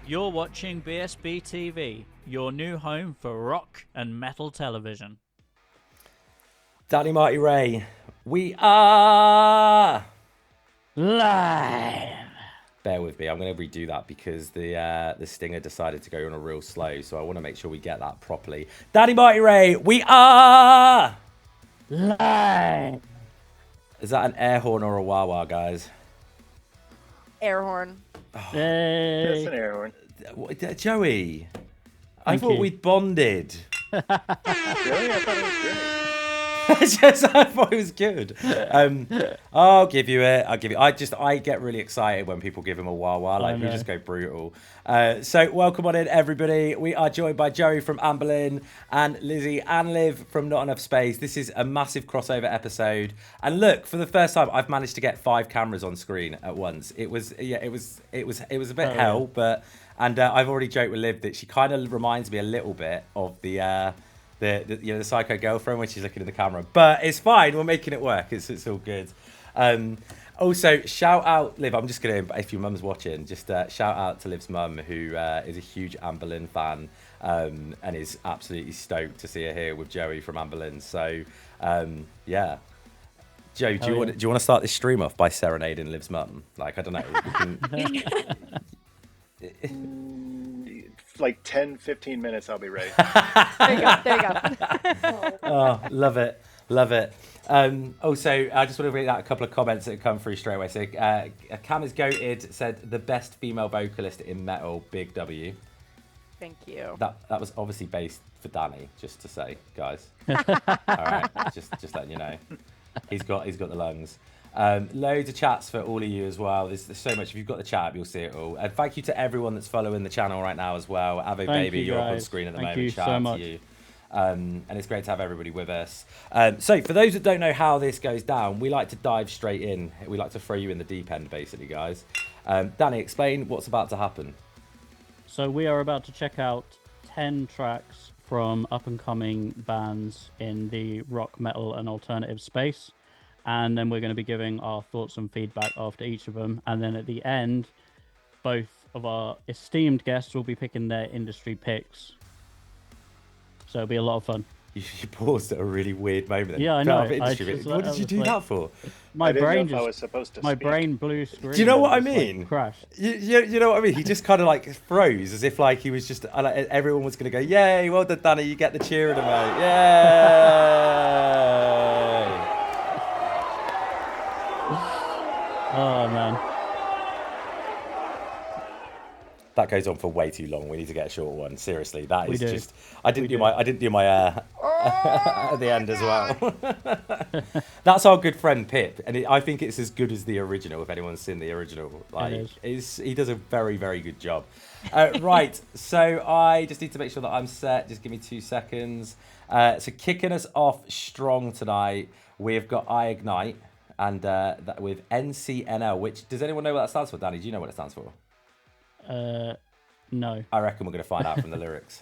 You're watching BSB TV, your new home for rock and metal television. Danny Marty Ray, we are live. Bear with me, I'm going to redo that because the stinger decided to go on a real slow, so I want to make sure we get that properly. Danny Marty Ray, we are live. Is that an air horn or a wah-wah, guys? Air horn. Oh, That's an air horn. Joey, I Thank thought you. we'd bonded. Really? I thought it was great. I thought it was good. I'll give you it. I get really excited when people give him a wah-wah. Like, we just go brutal. So welcome on in, everybody. We are joined by Joey from Anberlin and Lizzie and Liv from Not Enough Space. This is a massive crossover episode. And look, for the first time, I've managed to get 5 cameras on screen at once. It was a bit hell, but I've already joked with Liv that she kind of reminds me a little bit of the psycho girlfriend when she's looking in the camera, but it's fine. We're making it work. It's all good. Also, shout out Liv. I'm just gonna, if your mum's watching, just shout out to Liv's mum, who is a huge Anberlin fan and is absolutely stoked to see her here with Joey from Anberlin. So yeah, Joe, do you want to start this stream off by serenading Liv's mum? Like, I don't know. Like 10-15 minutes, I'll be ready. There you go. Oh, love it. Also, I just want to read out a couple of comments that have come through straight away. So, Cam is goated, said the best female vocalist in metal, Big W. Thank you. That was obviously based for Danny, just to say, guys. All right, just letting you know. He's got the lungs. Loads of chats for all of you as well. There's so much. If you've got the chat, you'll see it all. And thank you to everyone that's following the channel right now as well. Avo Baby, you're up on screen at the moment. Shout out to you. And it's great to have everybody with us. So for those that don't know how this goes down, we like to dive straight in. We like to throw you in the deep end, basically, guys. Danny, explain what's about to happen. So we are about to check out 10 tracks from up-and-coming bands in the rock, metal, and alternative space. And then we're going to be giving our thoughts and feedback after each of them. And then at the end, both of our esteemed guests will be picking their industry picks. So it'll be a lot of fun. You paused at a really weird moment. Yeah, I know. What did you do that for? My brain I was supposed to my speak. brain blew screen. Do you know what I mean? Crashed. You know what I mean? He just kind of like froze, as if like he was just like, everyone was going to go, "Yay, well done, Danny! You get the cheer in a moment. Yay!" Oh man, that goes on for way too long. We need to get a short one. Seriously, that is We do. just. I didn't do my at the end as well. That's our good friend Pip, and I think it's as good as the original. If anyone's seen the original, like, he does a very, very good job. Right, so I just need to make sure that I'm set. Just give me 2 seconds. So kicking us off strong tonight, we've got I Ignite. And that with NCNL, which, does anyone know what that stands for? Danny, do you know what it stands for? No. I reckon we're going to find out from the lyrics.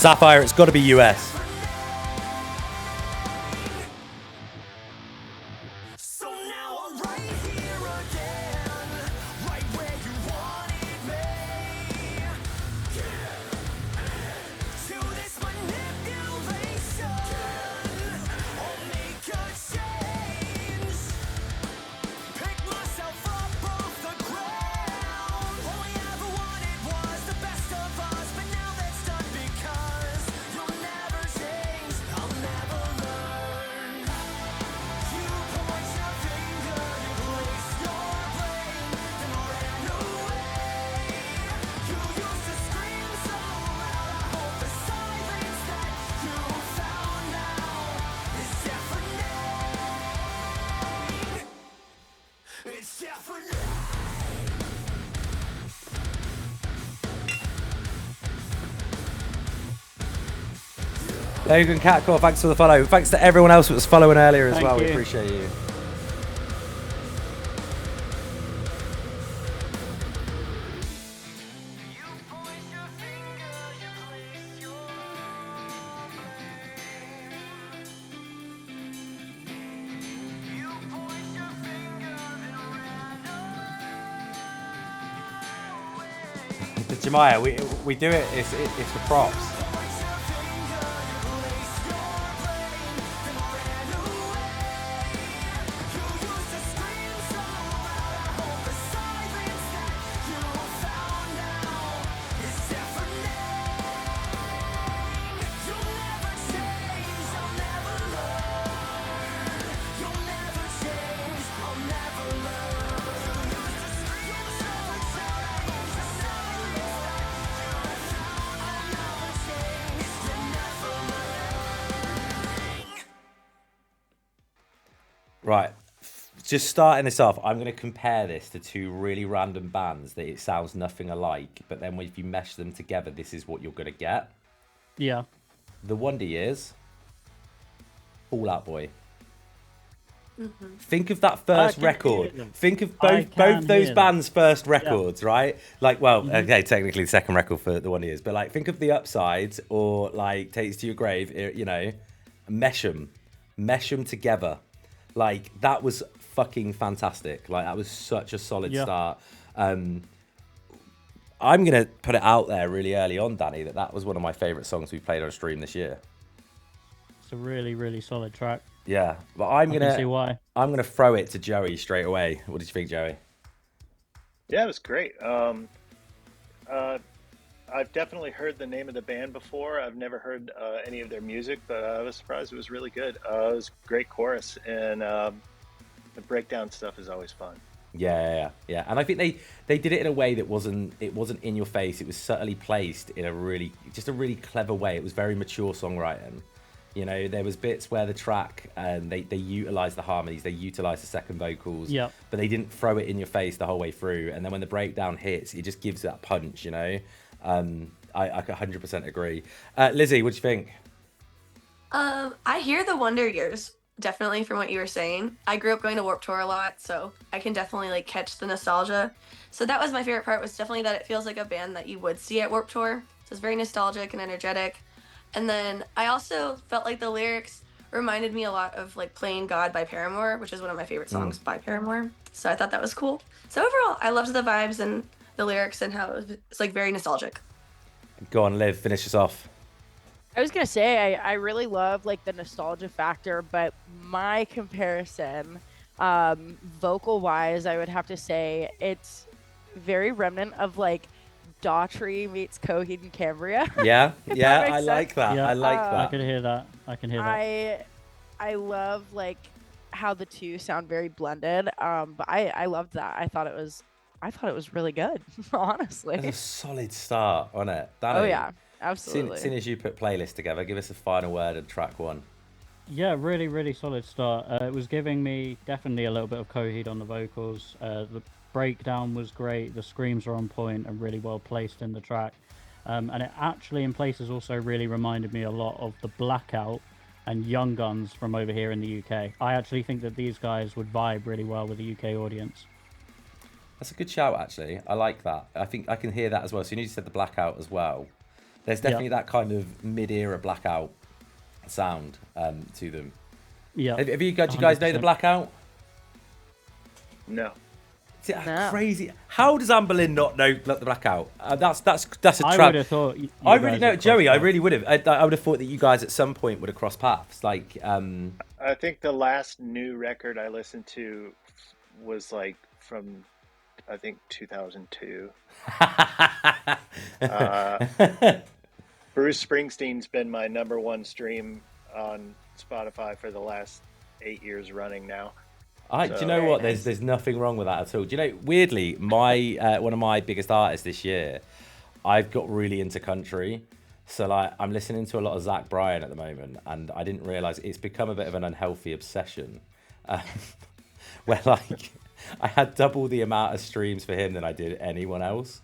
Sapphire, it's got to be US. Logan Catcore, thanks for the follow. Thanks to everyone else that was following earlier as Thank well. you. We appreciate you. Jemiah, we do it. It's for props. Right, just starting this off, I'm going to compare this to two really random bands that it sounds nothing alike, but then if you mesh them together, this is what you're going to get. Yeah. The Wonder Years, Fall Out Boy. Think of that first record. Think of both those bands' first records, right? Like, well, okay, technically the second record for the Wonder Years, but like, think of the Upsides or like Takes to Your Grave. You know, mesh them together. Like, that was fucking fantastic. Like, that was such a solid start. I'm gonna put it out there really early on, Danny, that was one of my favorite songs we played on stream this year. It's a really, really solid track. Yeah, but I can see why. I'm gonna throw it to Joey straight away. What did you think, Joey? Yeah, it was great. I've definitely heard the name of the band before. I've never heard any of their music, but I was surprised it was really good. It was a great chorus, and the breakdown stuff is always fun. Yeah. And I think they did it in a way that wasn't in your face. It was subtly placed in a really clever way. It was very mature songwriting. You know, there was bits where the track they utilized the harmonies, they utilized the second vocals, but they didn't throw it in your face the whole way through. And then when the breakdown hits, it just gives that punch, you know. I 100% agree. Lizzie, what do you think? I hear the Wonder Years, definitely, from what you were saying. I grew up going to Warped Tour a lot, so I can definitely like catch the nostalgia. So that was my favorite part, was definitely that it feels like a band that you would see at Warped Tour. So it's very nostalgic and energetic. And then I also felt like the lyrics reminded me a lot of like Playing God by Paramore, which is one of my favorite songs by Paramore. So I thought that was cool. So overall, I loved the vibes and the lyrics and how it's like very nostalgic. Go on, Liv, finish us off. I was gonna say I really love like the nostalgia factor, but my comparison, vocal wise, I would have to say it's very remnant of like Daughtry meets Coheed and Cambria. Yeah, I sense. like that. Yeah, I like that. I can hear that. I love like how the two sound very blended. But I loved that. I thought it was really good, honestly. It's a solid start on it. Danny, Oh yeah, absolutely. As soon as you put playlists together, give us a final word on track one. Yeah, really, really solid start. It was giving me definitely a little bit of Coheed on the vocals. The breakdown was great. The screams were on point and really well placed in the track. And it actually, in places, also really reminded me a lot of the Blackout and Young Guns from over here in the UK. I actually think that these guys would vibe really well with the UK audience. That's a good shout, actually. I like that. I think I can hear that as well. So you said the Blackout as well. There's definitely that kind of mid-era Blackout sound to them. Yeah. Have you guys know the Blackout? No. No. Crazy. How does Anberlin not know the Blackout? That's a trap. I would have thought. I really know, Joey. I really would have. I would have thought that you guys at some point would have crossed paths. Like, I think the last new record I listened to was like from, I think 2002. Bruce Springsteen's been my #1 stream on Spotify for the last 8 years running now. do you know what? There's nothing wrong with that at all. Do you know? Weirdly, my one of my biggest artists this year, I've got really into country. So like, I'm listening to a lot of Zach Bryan at the moment, and I didn't realize it's become a bit of an unhealthy obsession, where like I had double the amount of streams for him than I did anyone else.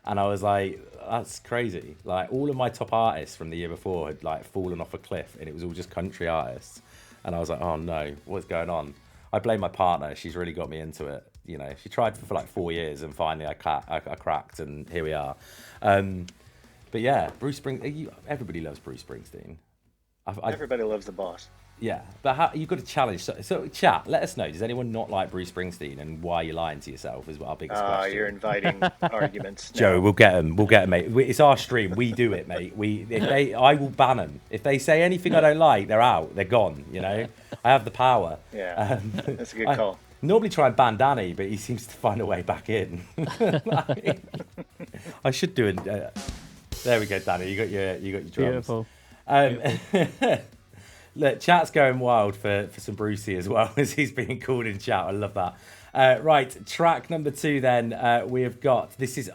And I was like, that's crazy. Like, all of my top artists from the year before had like fallen off a cliff, and it was all just country artists. And I was like, oh no, what's going on? I blame my partner. She's really got me into it. You know, she tried for like 4 years, and finally I cracked, and here we are. But yeah, Bruce Springsteen. Everybody loves Bruce Springsteen. Everybody loves the boss. Yeah, but you've got to challenge. So, chat, let us know. Does anyone not like Bruce Springsteen, and why you're lying to yourself is our biggest question. You're inviting arguments. Joe, now. we'll get them, mate. It's our stream. We do it, mate. I will ban them. If they say anything I don't like, they're out. They're gone. You know, I have the power. Yeah, that's a good call. Normally try and ban Danny, but he seems to find a way back in. I should do it. There we go, Danny. You got your drums. Beautiful. Look, chat's going wild for some Brucey as well, as he's being called in chat. I love that. Right, track number 2 then. We have got, this is,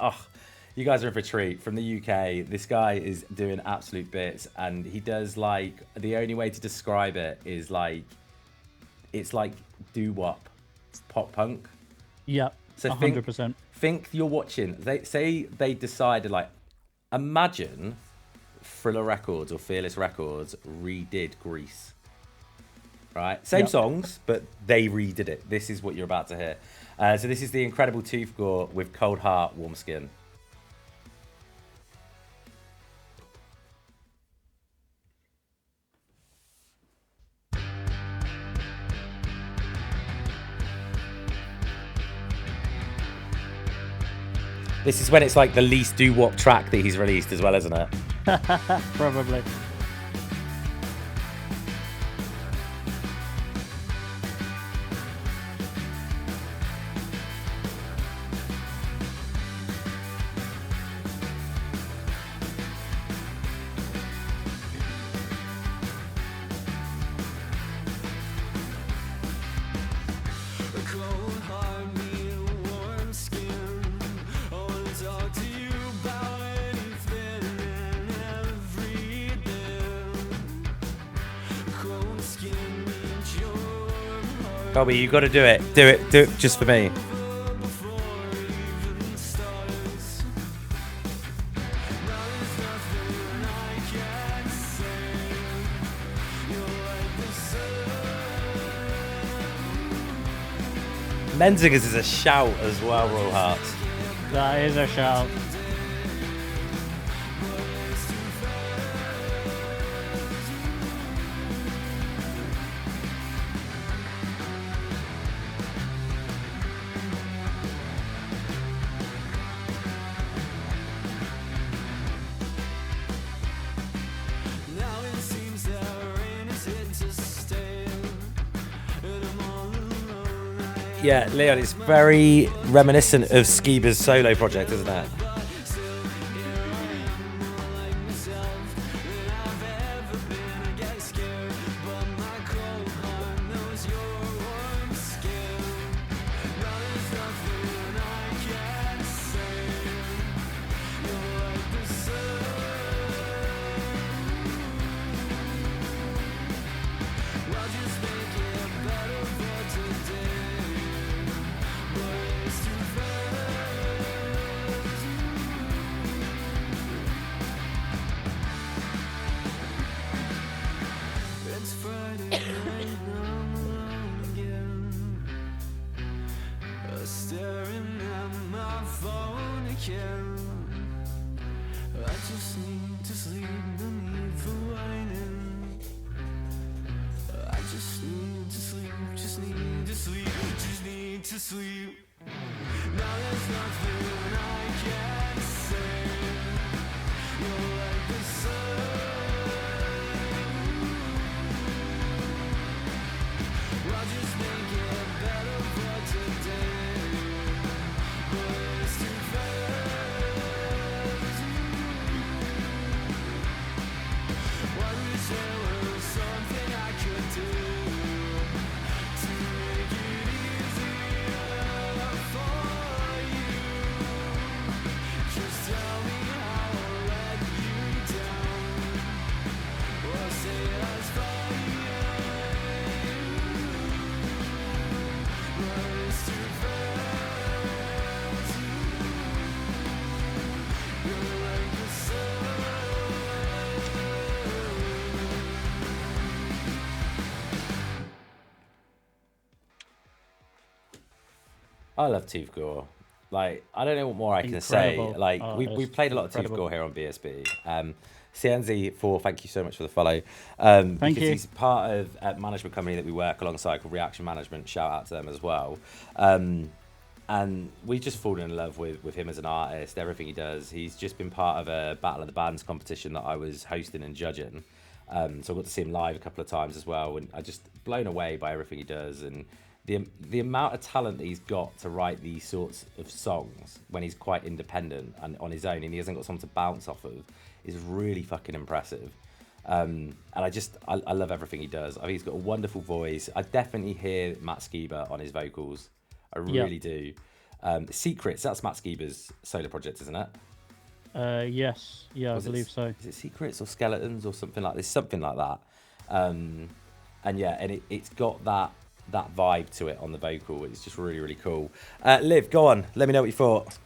you guys are in for a treat. From the UK, this guy is doing absolute bits, and he does like, the only way to describe it is like, it's like doo-wop, pop punk. Yep, so 100%. Think you're watching, they decided like, imagine Thriller Records or Fearless Records redid Grease. Right? Same songs, but they redid it. This is what you're about to hear. So this is the incredible Tooth Gore with Cold Heart, Warm Skin. This is when it's like the least doo-wop track that he's released as well, isn't it? Probably. Bobby, you got to do it. Do it just for me. Menzingers is a shout as well, Royal Hearts. That is a shout. Yeah, Leon, it's very reminiscent of Skiba's solo project, isn't it? I love Tooth Gore. Like, I don't know what more I can say. Incredible Like, artist, we've played a lot of Tooth incredible. Gore here on BSB. CNZ4, thank you so much for the follow. Thank because you. he's part of a management company that we work alongside called Reaction Management. Shout out to them as well. And we've just fallen in love with him as an artist, everything he does. He's just been part of a Battle of the Bands competition that I was hosting and judging. So I got to see him live a couple of times as well, and I just blown away by everything he does and the amount of talent that he's got to write these sorts of songs when he's quite independent and on his own, and he hasn't got someone to bounce off of, is really fucking impressive. And I love everything he does. I think he's got a wonderful voice. I definitely hear Matt Skiba on his vocals. I really do. Secrets, that's Matt Skiba's solo project, isn't it? Yes, yeah, I believe so. Is it Secrets or Skeletons or something like this? Something like that. And yeah, and it's got that vibe to it on the vocal. It's just really, really cool. Liv, go on. Let me know what you thought.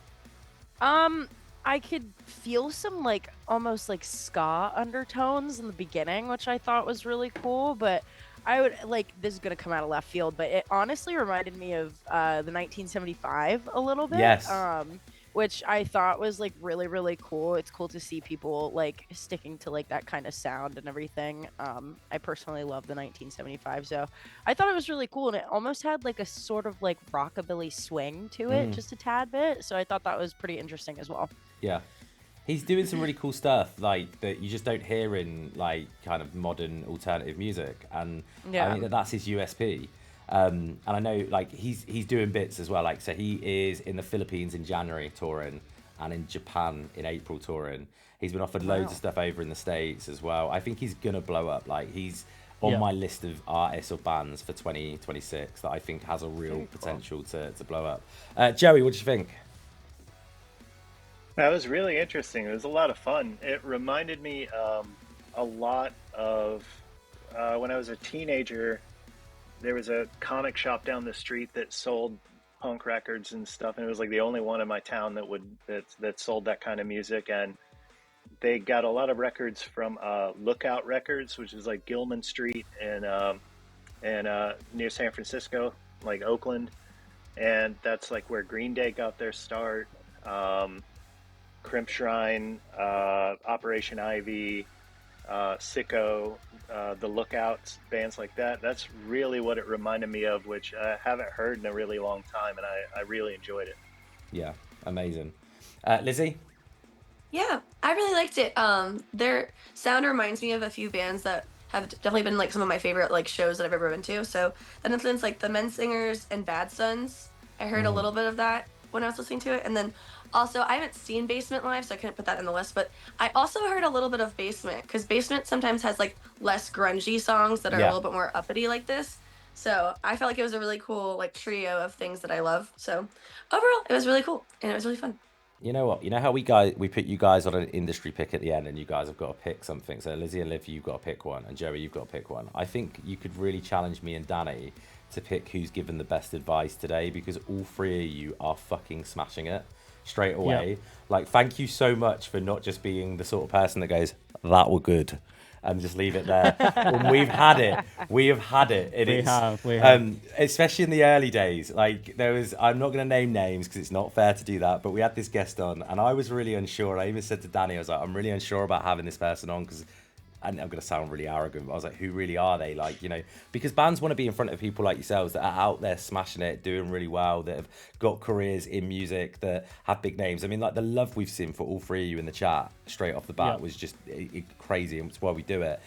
I could feel some like almost like ska undertones in the beginning, which I thought was really cool. But I would like, this is gonna come out of left field, but it honestly reminded me of the 1975 a little bit. Yes. Which I thought was like really, really cool. It's cool to see people like sticking to like that kind of sound and everything. I personally love the 1975, so I thought it was really cool, and it almost had like a sort of like rockabilly swing to it, just a tad bit. So I thought that was pretty interesting as well. Yeah. He's doing some really cool stuff like that you just don't hear in like kind of modern alternative music, and I think that's his USP. And I know like he's doing bits as well, like so he is in the Philippines in January touring and in Japan in April touring. He's been offered loads of stuff over in the States as well. I think he's gonna blow up. Like he's on my list of artists or bands for 2026 that I think has a real potential to blow up. Joey, what do you think? That was really interesting. It was a lot of fun. It reminded me a lot of when I was a teenager. There was a comic shop down the street that sold punk records and stuff, and it was like the only one in my town that sold that kind of music. And they got a lot of records from Lookout Records, which is like Gilman Street and near San Francisco, like Oakland, and that's like where Green Day got their start. Crimp Shrine, Operation Ivy, Sicko, The Lookouts, bands like that. That's really what it reminded me of, which I haven't heard in a really long time, and I really enjoyed it. Yeah, amazing. Lizzie? Yeah, I really liked it. Their sound reminds me of a few bands that have definitely been like some of my favorite like shows that I've ever been to. So that influenced like the Men Singers and Bad Sons. I heard a little bit of that when I was listening to it, and then also I haven't seen Basement live, so I couldn't put that in the list. But I also heard a little bit of Basement because Basement sometimes has like less grungy songs that are a little bit more uppity like this. So I felt like it was a really cool like trio of things that I love. So overall, it was really cool and it was really fun. You know what? You know how we put you guys on an industry pick at the end, and you guys have got to pick something. So Lizzie and Liv, you've got to pick one, and Joey, you've got to pick one. I think you could really challenge me and Danny to pick who's given the best advice today, because all three of you are fucking smashing it straight away. Yeah. Like, thank you so much for not just being the sort of person that goes, "That were good," and just leave it there. When we've had it. We have. Especially in the early days. Like there was, I'm not going to name names because it's not fair to do that, but we had this guest on, and I was really unsure. I even said to Danny, I was like, I'm really unsure about having this person on because. And I'm going to sound really arrogant, but I was like, who really are they? Like, you know, because bands want to be in front of people like yourselves that are out there smashing it, doing really well, that have got careers in music, that have big names. I mean, like the love we've seen for all three of you in the chat straight off the bat was just crazy, and it's why we do it.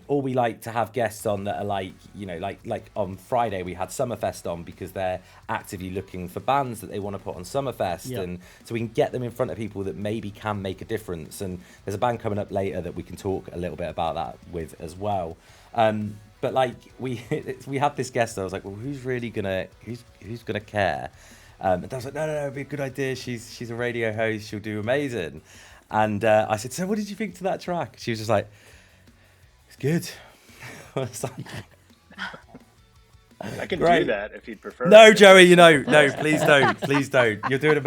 Or we like to have guests on that are like, you know, like on Friday we had Summerfest on because they're actively looking for bands that they want to put on Summerfest, and so we can get them in front of people that maybe can make a difference. And there's a band coming up later that we can talk a little bit about that with as well. But like we had this guest, I was like, well, who's gonna care? And I was like, no, it'd be a good idea. She's a radio host. She'll do amazing. And I said, so what did you think to that track? She was just like, it's good. I can do that if you'd prefer. No, Joey, no, please don't. You're doing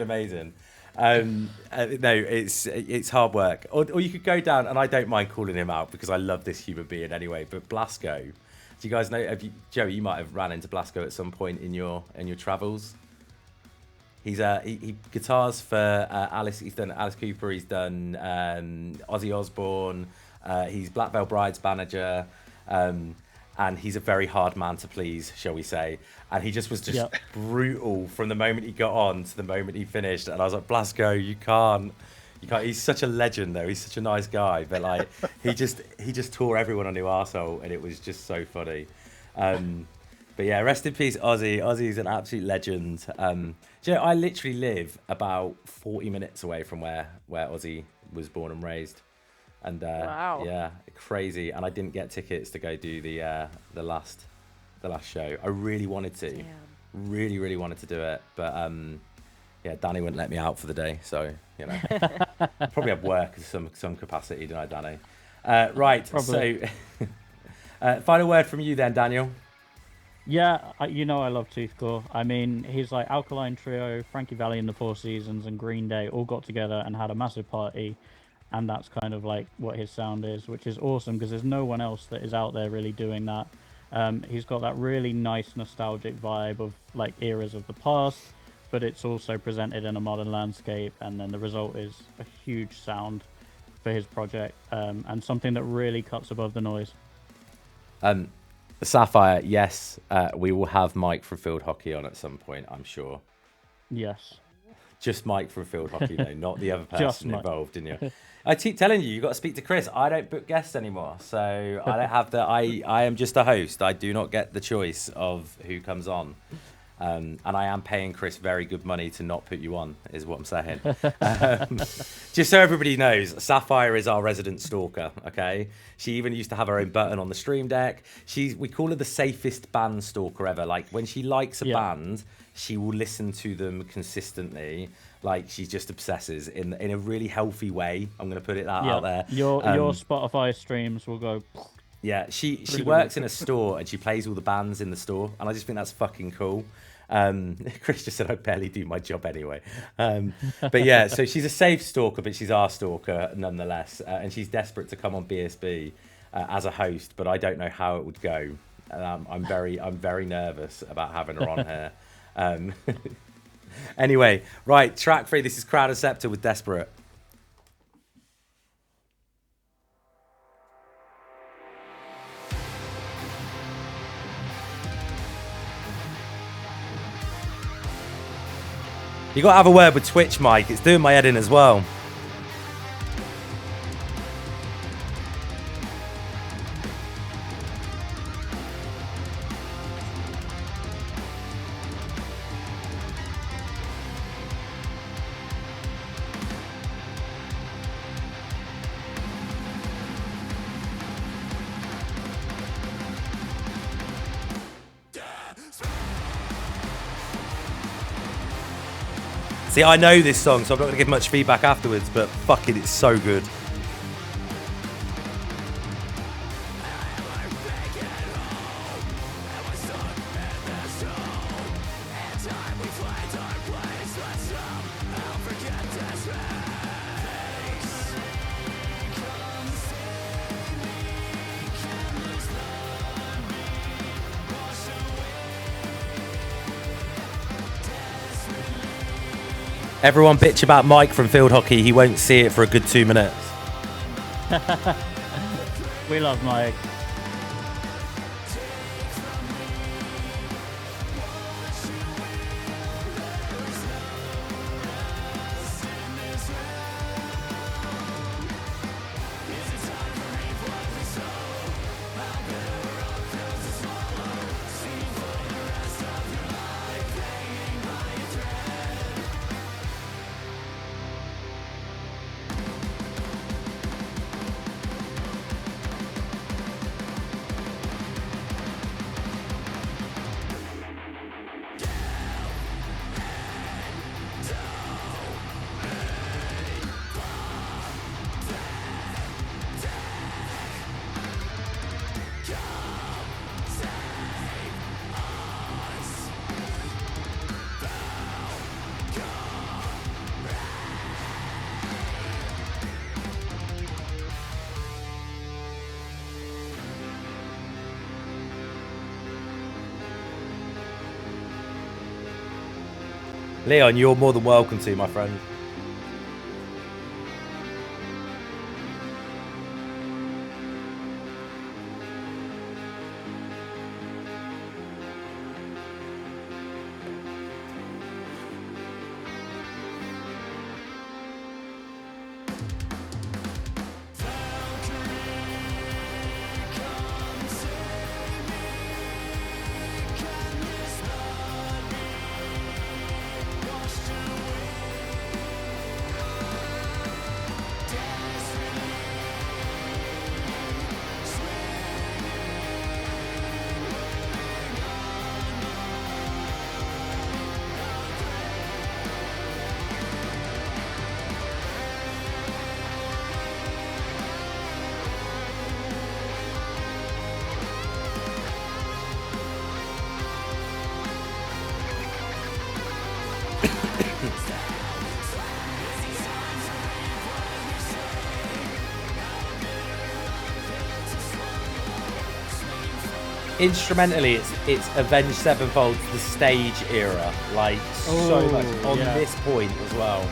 amazing. No, it's hard work. Or you could go down, and I don't mind calling him out because I love this human being anyway. But Blasco, Do you guys know? Joe, you might have ran into Blasco at some point in your travels. He's he guitars for Alice. He's done Alice Cooper. He's done Ozzy Osbourne. He's Black Veil Bride's manager. And he's a very hard man to please, shall we say. And he just was brutal from the moment he got on to the moment he finished. And I was like, Blasco, you can't. He's such a legend, though. He's such a nice guy. But, like, he just tore everyone a new arsehole, and it was just so funny. But, yeah, rest in peace, Ozzy. Ozzy's an absolute legend. Do you know, I literally live about 40 minutes away from where Ozzy was born and raised. And wow. Yeah, crazy. And I didn't get tickets to go do the last show. I really wanted to. Damn. Really wanted to do it, but yeah, Danny wouldn't let me out for the day, so you know, I probably have work in some capacity, don't I, Danny? Right. Probably. So, final word from you then, Daniel. Yeah, you know I love Tooth Gore. I mean, he's like Alkaline Trio, Frankie Valli and the Four Seasons, and Green Day all got together and had a massive party. And that's kind of like what his sound is, which is awesome because there's no one else that is out there really doing that. He's got that really nice nostalgic vibe of like eras of the past, but it's also presented in a modern landscape. And then the result is a huge sound for his project, and something that really cuts above the noise. Sapphire, yes, we will have Mike from Field Hockey on at some point, I'm sure. Yes. Just Mike from Field Hockey, though, not the other person involved in you. I keep telling you, you've got to speak to Chris. I don't book guests anymore, so I don't have the. I am just a host. I do not get the choice of who comes on, and I am paying Chris very good money to not put you on, is what I'm saying. Just so everybody knows, Sapphire is our resident stalker. Okay, she even used to have her own button on the stream deck. We call her the safest band stalker ever. Like when she likes a band, she will listen to them consistently. Like she just obsesses in a really healthy way. I'm going to put it out there. Your Spotify streams will go. Yeah, she works in a store and she plays all the bands in the store, and I just think that's fucking cool. Chris just said I barely do my job anyway. But yeah, so she's a safe stalker, but she's our stalker nonetheless, and she's desperate to come on BSB as a host, but I don't know how it would go. I'm very nervous about having her on here. Anyway, right, track 3. This is Crowd and Scepter with Desperate. You got to have a word with Twitch, Mike. It's doing my head in as well. See, I know this song, so I'm not going to give much feedback afterwards, but fuck it, it's so good. Everyone bitch about Mike from Field Hockey. He won't see it for a good 2 minutes. We love Mike. Leon, you're more than welcome to, my friend. Instrumentally, it's Avenged Sevenfold, the stage era, like so much on this point as well.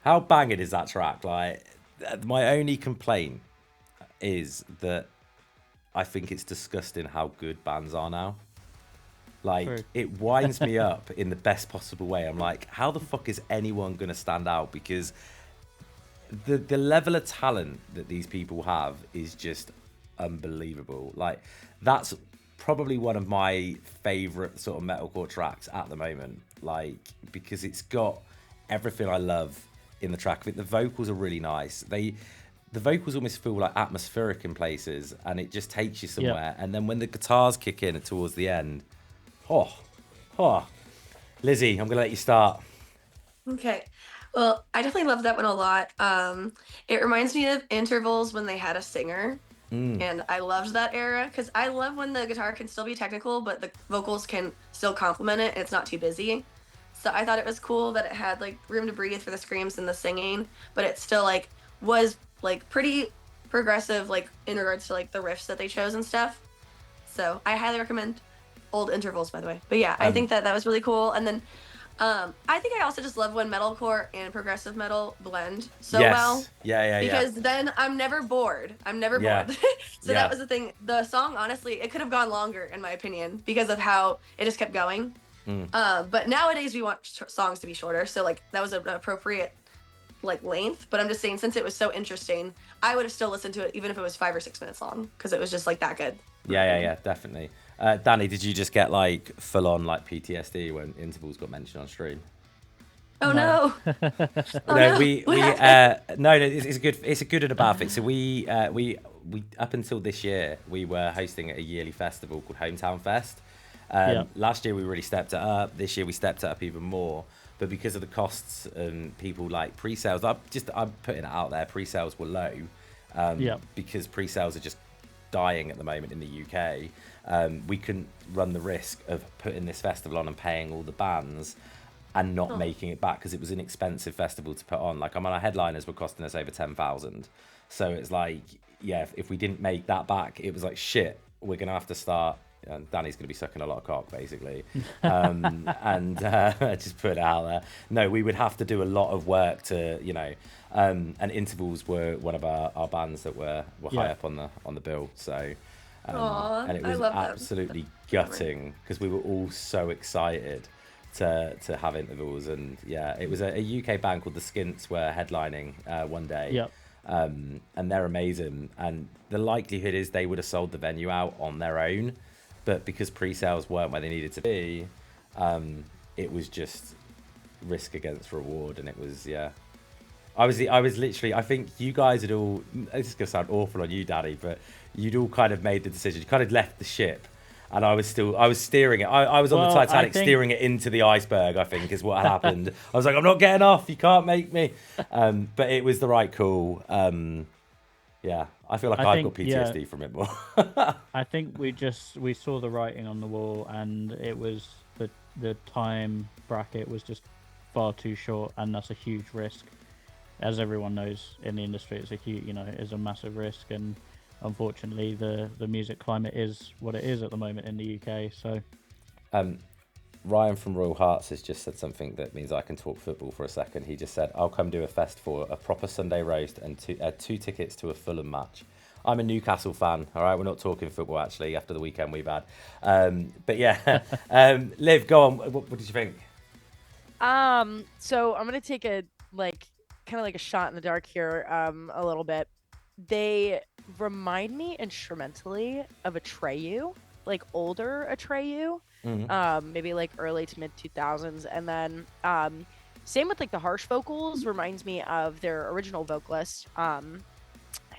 How banging is that track? Like, my only complaint is that I think it's disgusting how good bands are now. Like, True. It winds me up in the best possible way. I'm like, how the fuck is anyone going to stand out? Because the level of talent that these people have is just unbelievable. Like, that's probably one of my favorite sort of metalcore tracks at the moment. Like, because it's got everything I love in the track. I think the vocals are really nice. The vocals almost feel like atmospheric in places, and it just takes you somewhere. And then when the guitars kick in towards the end, Lizzie, I'm gonna let you start. Okay. Well, I definitely love that one a lot. It reminds me of intervals when they had a singer. And I loved that era because I love when the guitar can still be technical, but the vocals can still complement it and it's not too busy. So I thought it was cool that it had like room to breathe for the screams and the singing, but it still like was like pretty progressive, like in regards to like the riffs that they chose and stuff. So I highly recommend old intervals, by the way. But yeah, I think that was really cool. And then I think I also just love when metalcore and progressive metal blend so well. Yeah. Because then I'm never bored. I'm never bored. So that was the thing. The song, honestly, it could have gone longer, in my opinion, because of how it just kept going. But nowadays we want songs to be shorter, so like that was an appropriate like length. But I'm just saying, since it was so interesting, I would have still listened to it even if it was 5 or 6 minutes long, because it was just like that good. Yeah, definitely. Danny, did you just get like full on like PTSD when intervals got mentioned on stream? Oh no! No, it's a good and a bad thing. So we up until this year we were hosting a yearly festival called Hometown Fest. Last year we really stepped it up. This year we stepped it up even more. But because of the costs and people like pre-sales, I'm putting it out there. Pre-sales were low because pre-sales are just dying at the moment in the UK. We couldn't run the risk of putting this festival on and paying all the bands and not making it back because it was an expensive festival to put on. Like, our headliners were costing us over 10,000. So it's like, if we didn't make that back, it was like, shit, we're going to have to start. And Danny's going to be sucking a lot of cock, basically. Just put it out there. No, we would have to do a lot of work to, and Intervals were one of our bands that were high up on the bill. So, and it was absolutely gutting because we were all so excited to have Intervals. And it was a UK band called the Skints were headlining one day. And they're amazing. And the likelihood is they would have sold the venue out on their own. But because pre-sales weren't where they needed to be, it was just risk against reward, and it was I was literally. I think you guys had all. This is gonna sound awful on you, Daddy, but you'd all kind of made the decision. You kind of left the ship, and I was steering it. I was on the Titanic steering it into the iceberg, I think is what happened. I was like, I'm not getting off, you can't make me. But it was the right call. Yeah, I feel like I've got PTSD from it more. I think we saw the writing on the wall, and it was the time bracket was just far too short, and that's a huge risk. As everyone knows in the industry, it's it's a massive risk, and unfortunately the music climate is what it is at the moment in the UK. So Ryan from Royal Hearts has just said something that means I can talk football for a second. He just said, I'll come do a fest for a proper Sunday roast and two tickets to a Fulham match. I'm a Newcastle fan, all right? We're not talking football, actually, after the weekend we've had. But yeah, Liv, go on. What did you think? So I'm going to take a kind of like a shot in the dark here a little bit. They remind me instrumentally of Atreyu, like older Atreyu, maybe like early to mid 2000s. And then same with like the harsh vocals, reminds me of their original vocalist,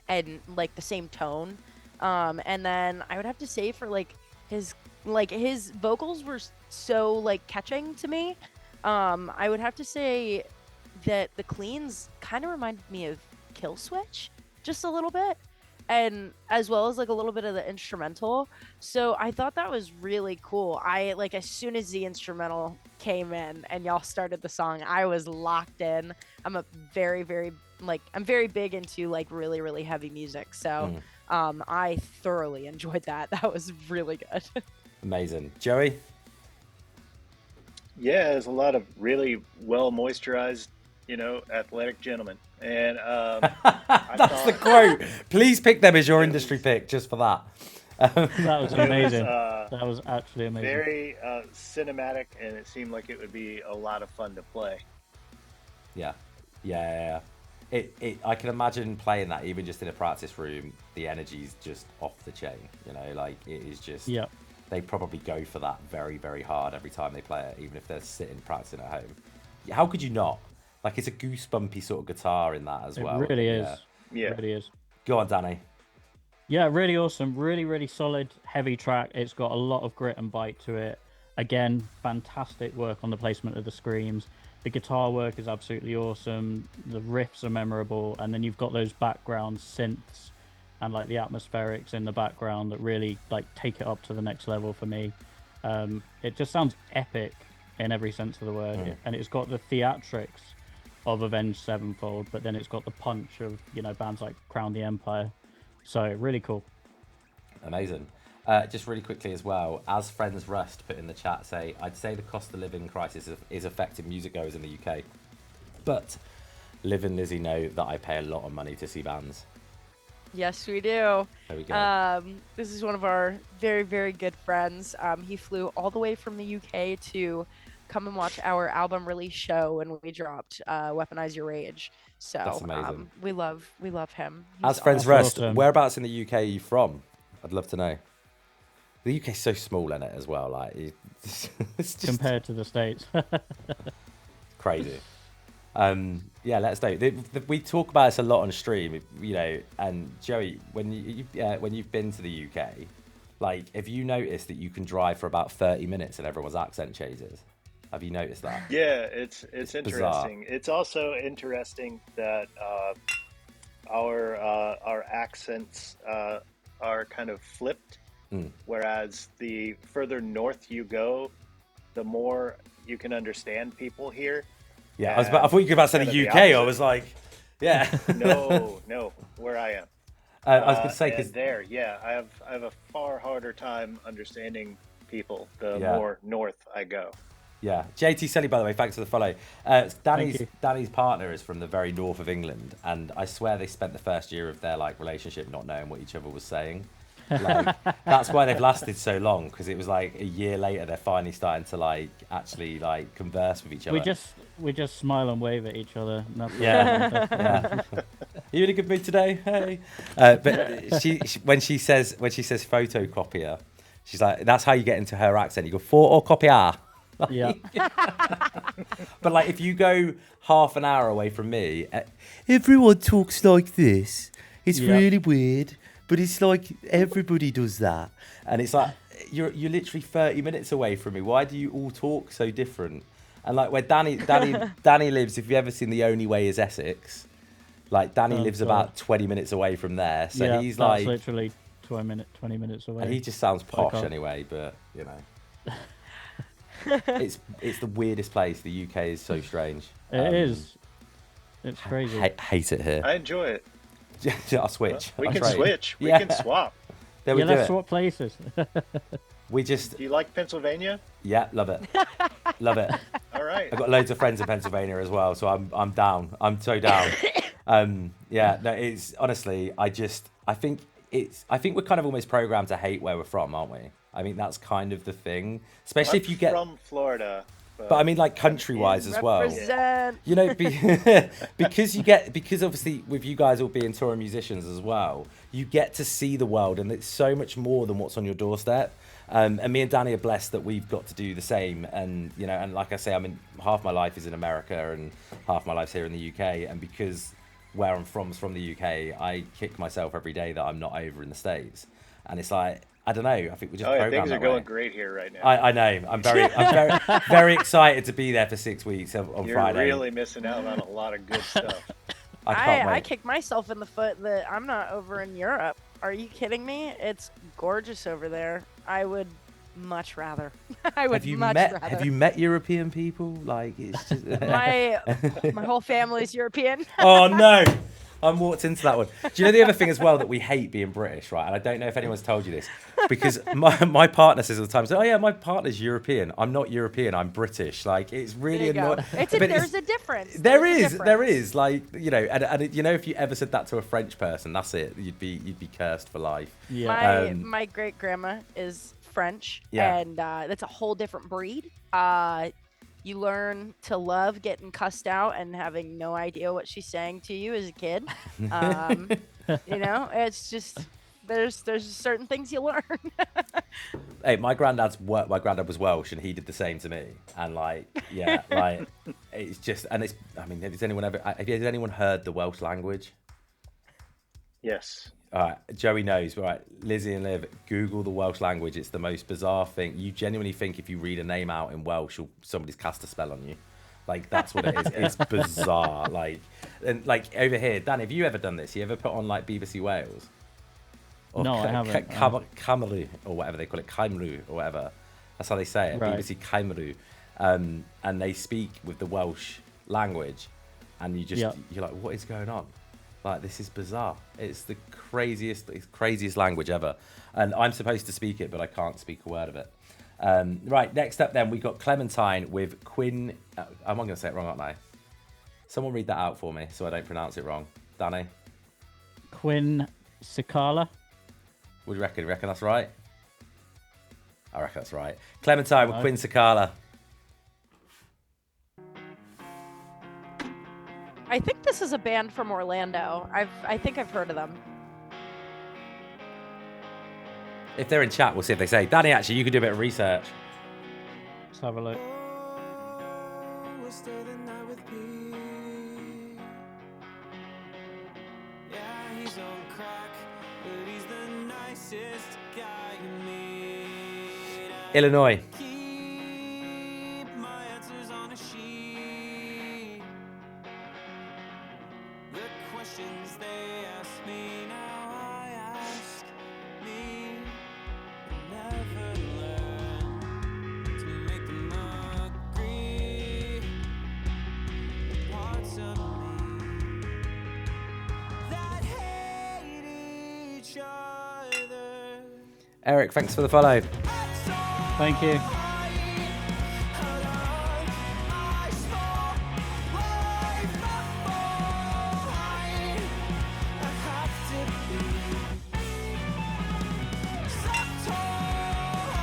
and like the same tone. And then I would have to say for his vocals were so like catching to me. I would have to say that the cleans kind of reminded me of Kill Switch just a little bit, and as well as like a little bit of the instrumental. So I thought that was really cool. I as soon as the instrumental came in and y'all started the song, I was locked in. I'm very big into like really, really heavy music. So I thoroughly enjoyed that. That was really good. Amazing. Joey? Yeah, there's a lot of really well moisturized, athletic gentlemen. And that's the quote. Please pick them as your industry pick, just for that. That was amazing. That was actually amazing. Very cinematic, and it seemed like it would be a lot of fun to play. Yeah. I can imagine playing that even just in a practice room. The energy's just off the chain. It is just. Yeah. They probably go for that very, very hard every time they play it, even if they're sitting practicing at home. How could you not? It's a goosebumpy sort of guitar in that as well. It really is. Yeah. It really is. Go on, Danny. Yeah, really awesome. Really, really solid, heavy track. It's got a lot of grit and bite to it. Again, fantastic work on the placement of the screams. The guitar work is absolutely awesome. The riffs are memorable. And then you've got those background synths and the atmospherics in the background that really take it up to the next level for me. It just sounds epic in every sense of the word. And it's got the theatrics of Avenged Sevenfold, but then it's got the punch of bands like Crown the Empire. So really cool. Amazing. Just really quickly as well, as Friends Rust put in the chat, I'd say the cost of living crisis is affecting music goers in the UK, but Liv and Lizzie know that I pay a lot of money to see bands. Yes, we do. There we go. This is one of our very, very good friends. He flew all the way from the UK to come and watch our album release show when we dropped Weaponize Your Rage. So that's amazing. We love him. As Friends Rest, whereabouts in the UK are you from? I'd love to know. The UK's so small in it as well. It's just compared to the States. Crazy. Yeah, let us know. We talk about this a lot on stream, and Joey, when you've been to the UK, have you noticed that you can drive for about 30 minutes and everyone's accent changes? Have you noticed that? Yeah, it's interesting. Bizarre. It's also interesting that our accents are kind of flipped, whereas the further north you go, the more you can understand people here. Yeah, I thought you were about to say the UK. I was like, yeah. No, where I am. I was going to say because I have a far harder time understanding people the more north I go. Yeah, JT Selly, by the way, thanks for the follow. Danny's partner is from the very north of England, and I swear they spent the first year of their relationship not knowing what each other was saying. That's why they've lasted so long, because it was a year later they're finally starting to actually converse with each other. We just smile and wave at each other. Yeah. You in a good mood today? Hey. But she when she says photocopier, she's like, that's how you get into her accent. You go photocopier. Yeah. But if you go half an hour away from me, everyone talks like this. It's really weird. But it's everybody does that. And it's you're literally 30 minutes away from me. Why do you all talk so different? And like where Danny lives, if you've ever seen The Only Way is Essex, like Danny lives about 20 minutes away from there. So yeah, he's that's like literally 20 minutes away. and he just sounds by posh car. anyway, but you know. it's the weirdest place. The UK is so strange. It is. It's crazy. Hate it here. I enjoy it. I'll switch. We I'll can trade. switch. We Yeah. can swap. There we Yeah, do let's it. swap places. We just Do you like Pennsylvania? yeah, love it. Love it. All right. I've got loads of friends in Pennsylvania as well, so I'm down. I'm so down. Yeah, no, it's honestly, I think we're kind of almost programmed to hate where we're from, aren't we? I mean, that's kind of the thing, especially if you get from Florida. but I mean, like country-wise as well. Represent. You know, because obviously with you guys all being touring musicians as well, you get to see the world, and it's so much more than what's on your doorstep. And me and Danny are blessed that we've got to do the same. And you know, and like I say, I mean, half my life is in America and half my life's here in the UK. And because where I'm from is from the UK, I kick myself every day that I'm not over in the States. And it's like, I don't know. I think we just programmed things are that going way. great here right now. I know. I'm very excited to be there for 6 weeks on You're Friday. really missing out on a lot of good stuff. I can't I wait. kicked myself in the foot that I'm not over in Europe. Are you kidding me? It's gorgeous over there. I would much rather. I would much rather. Have you met European people? Like it's just My whole family's European. Oh no. I'm walked into that one. Do you know the other thing as well that we hate being British, right? And I don't know if anyone's told you this, because my partner says all the time, so, oh yeah, my partner's European. I'm not European, I'm British. Like it's really annoying. There's a difference. There is. Like, you know, and you know, if you ever said that to a French person, that's it. You'd be cursed for life. Yeah. My great grandma is French, Yeah. and that's a whole different breed. You learn to love getting cussed out and having no idea what she's saying to you as a kid. You know, it's just there's certain things you learn. Hey, my granddad was Welsh, and he did the same to me. And like, yeah, like it's just, and it's. I mean, has anyone heard the Welsh language? Yes. All right, Joey knows. All right, Lizzie and Liv, Google the Welsh language. It's the most bizarre thing. You genuinely think if you read a name out in Welsh, somebody's cast a spell on you. Like that's what it is. It's bizarre. Like, and like over here, Dan, have you ever done this? You ever put on like BBC Wales? Or No, I haven't. Cymru or whatever they call it, Cymru or whatever. That's how they say it. Right. BBC Cymru, and they speak with the Welsh language, and you're like, what is going on? Like, this is bizarre. It's the craziest language ever. And I'm supposed to speak it, but I can't speak a word of it. Right, next up then, we got Clementine with Quinn. I'm not going to say it wrong, aren't I? Someone read that out for me so I don't pronounce it wrong. Danny? Quinn Cicala. What do you reckon? You reckon that's right? I reckon that's right. Clementine with Quinn Cicala. I think this is a band from Orlando. I think I've heard of them. If they're in chat, we'll see if they say. Danny, actually, you could do a bit of research. Let's have a look. Illinois. Eric, thanks for the follow. Thank you.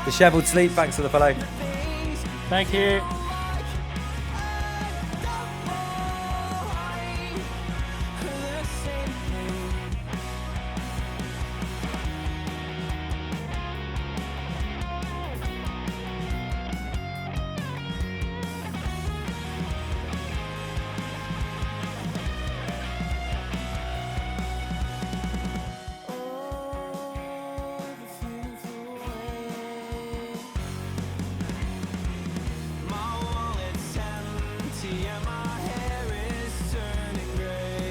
Disheveled Sleep, thanks for the follow. Thank you.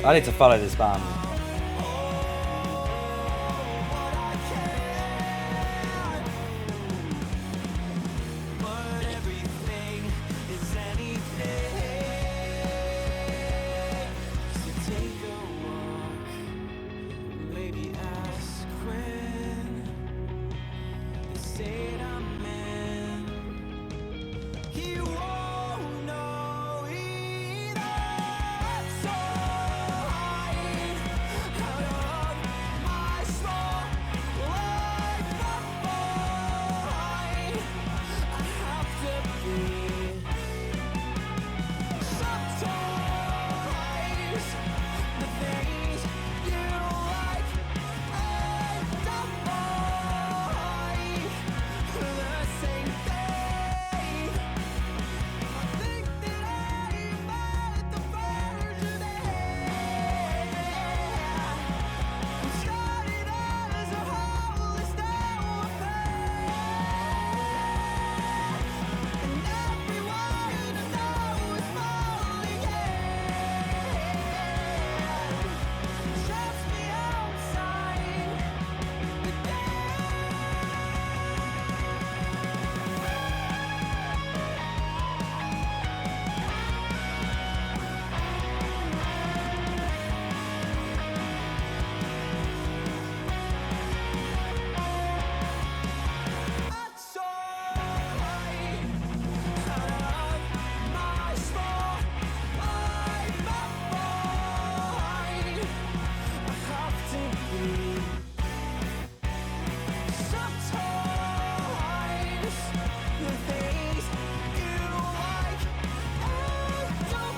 I need to follow this band.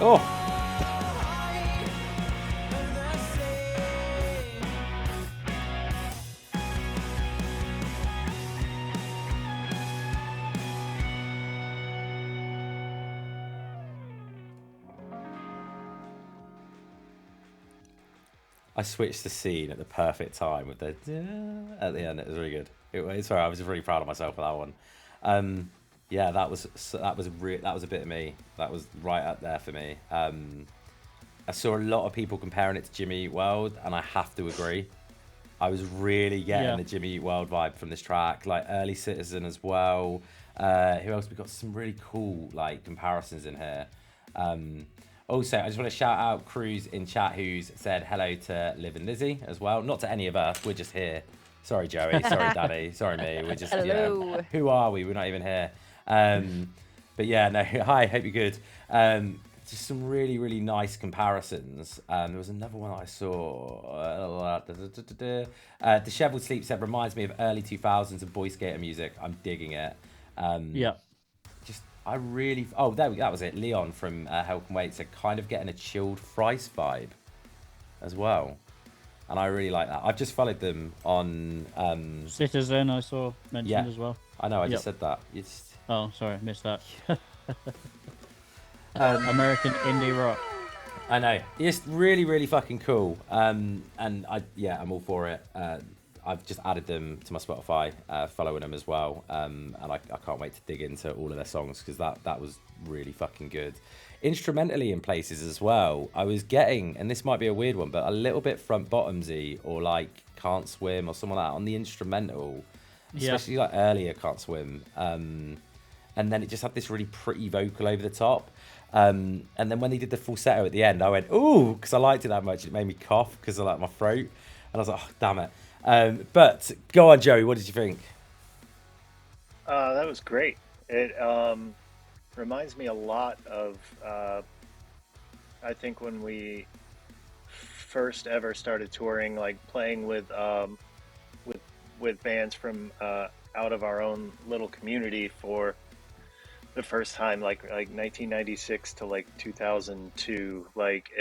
Oh. I switched the scene at the perfect time with the at the end. It was really good. Sorry, I was really proud of myself for that one. Yeah, that was a bit of me. That was right up there for me. I saw a lot of people comparing it to Jimmy Eat World, and I have to agree. I was really getting the Jimmy Eat World vibe from this track, like Early Citizen as well. Who else? We got some really cool like comparisons in here. Also, I just want to shout out Cruz in chat who's said hello to Liv and Lizzie as well. Not to any of us, we're just here. Sorry, Joey. Sorry, Daddy. Sorry, me. We're just, Hello. Who are we? We're not even here. But yeah, no, hi, hope you're good. Just some really, really nice comparisons. There was another one I saw. Disheveled Sleep said, reminds me of early 2000s and Boy Skater music. I'm digging it. Yeah. I really... Oh, that was it. Leon from Hell Can Wait said, kind of getting a chilled Thrice vibe as well. And I really like that. I've just followed them on... Citizen, I saw mentioned as well. I know, I just said that. Oh, sorry, missed that. American indie rock. I know. It's really, really fucking cool. And I'm all for it. I've just added them to my Spotify, following them as well. And I can't wait to dig into all of their songs because that was really fucking good. Instrumentally in places as well, I was getting, and this might be a weird one, but a little bit front bottomsy or like Can't Swim or something like that on the instrumental, especially like earlier Can't Swim. And then it just had this really pretty vocal over the top. And then when they did the falsetto at the end, I went, ooh, because I liked it that much. It made me cough because I like my throat. And I was like, oh, damn it. But go on, Joey, what did you think? That was great. It reminds me a lot of, I think when we first ever started touring, like playing with bands from out of our own little community for the first time, like 1996 to like 2002, like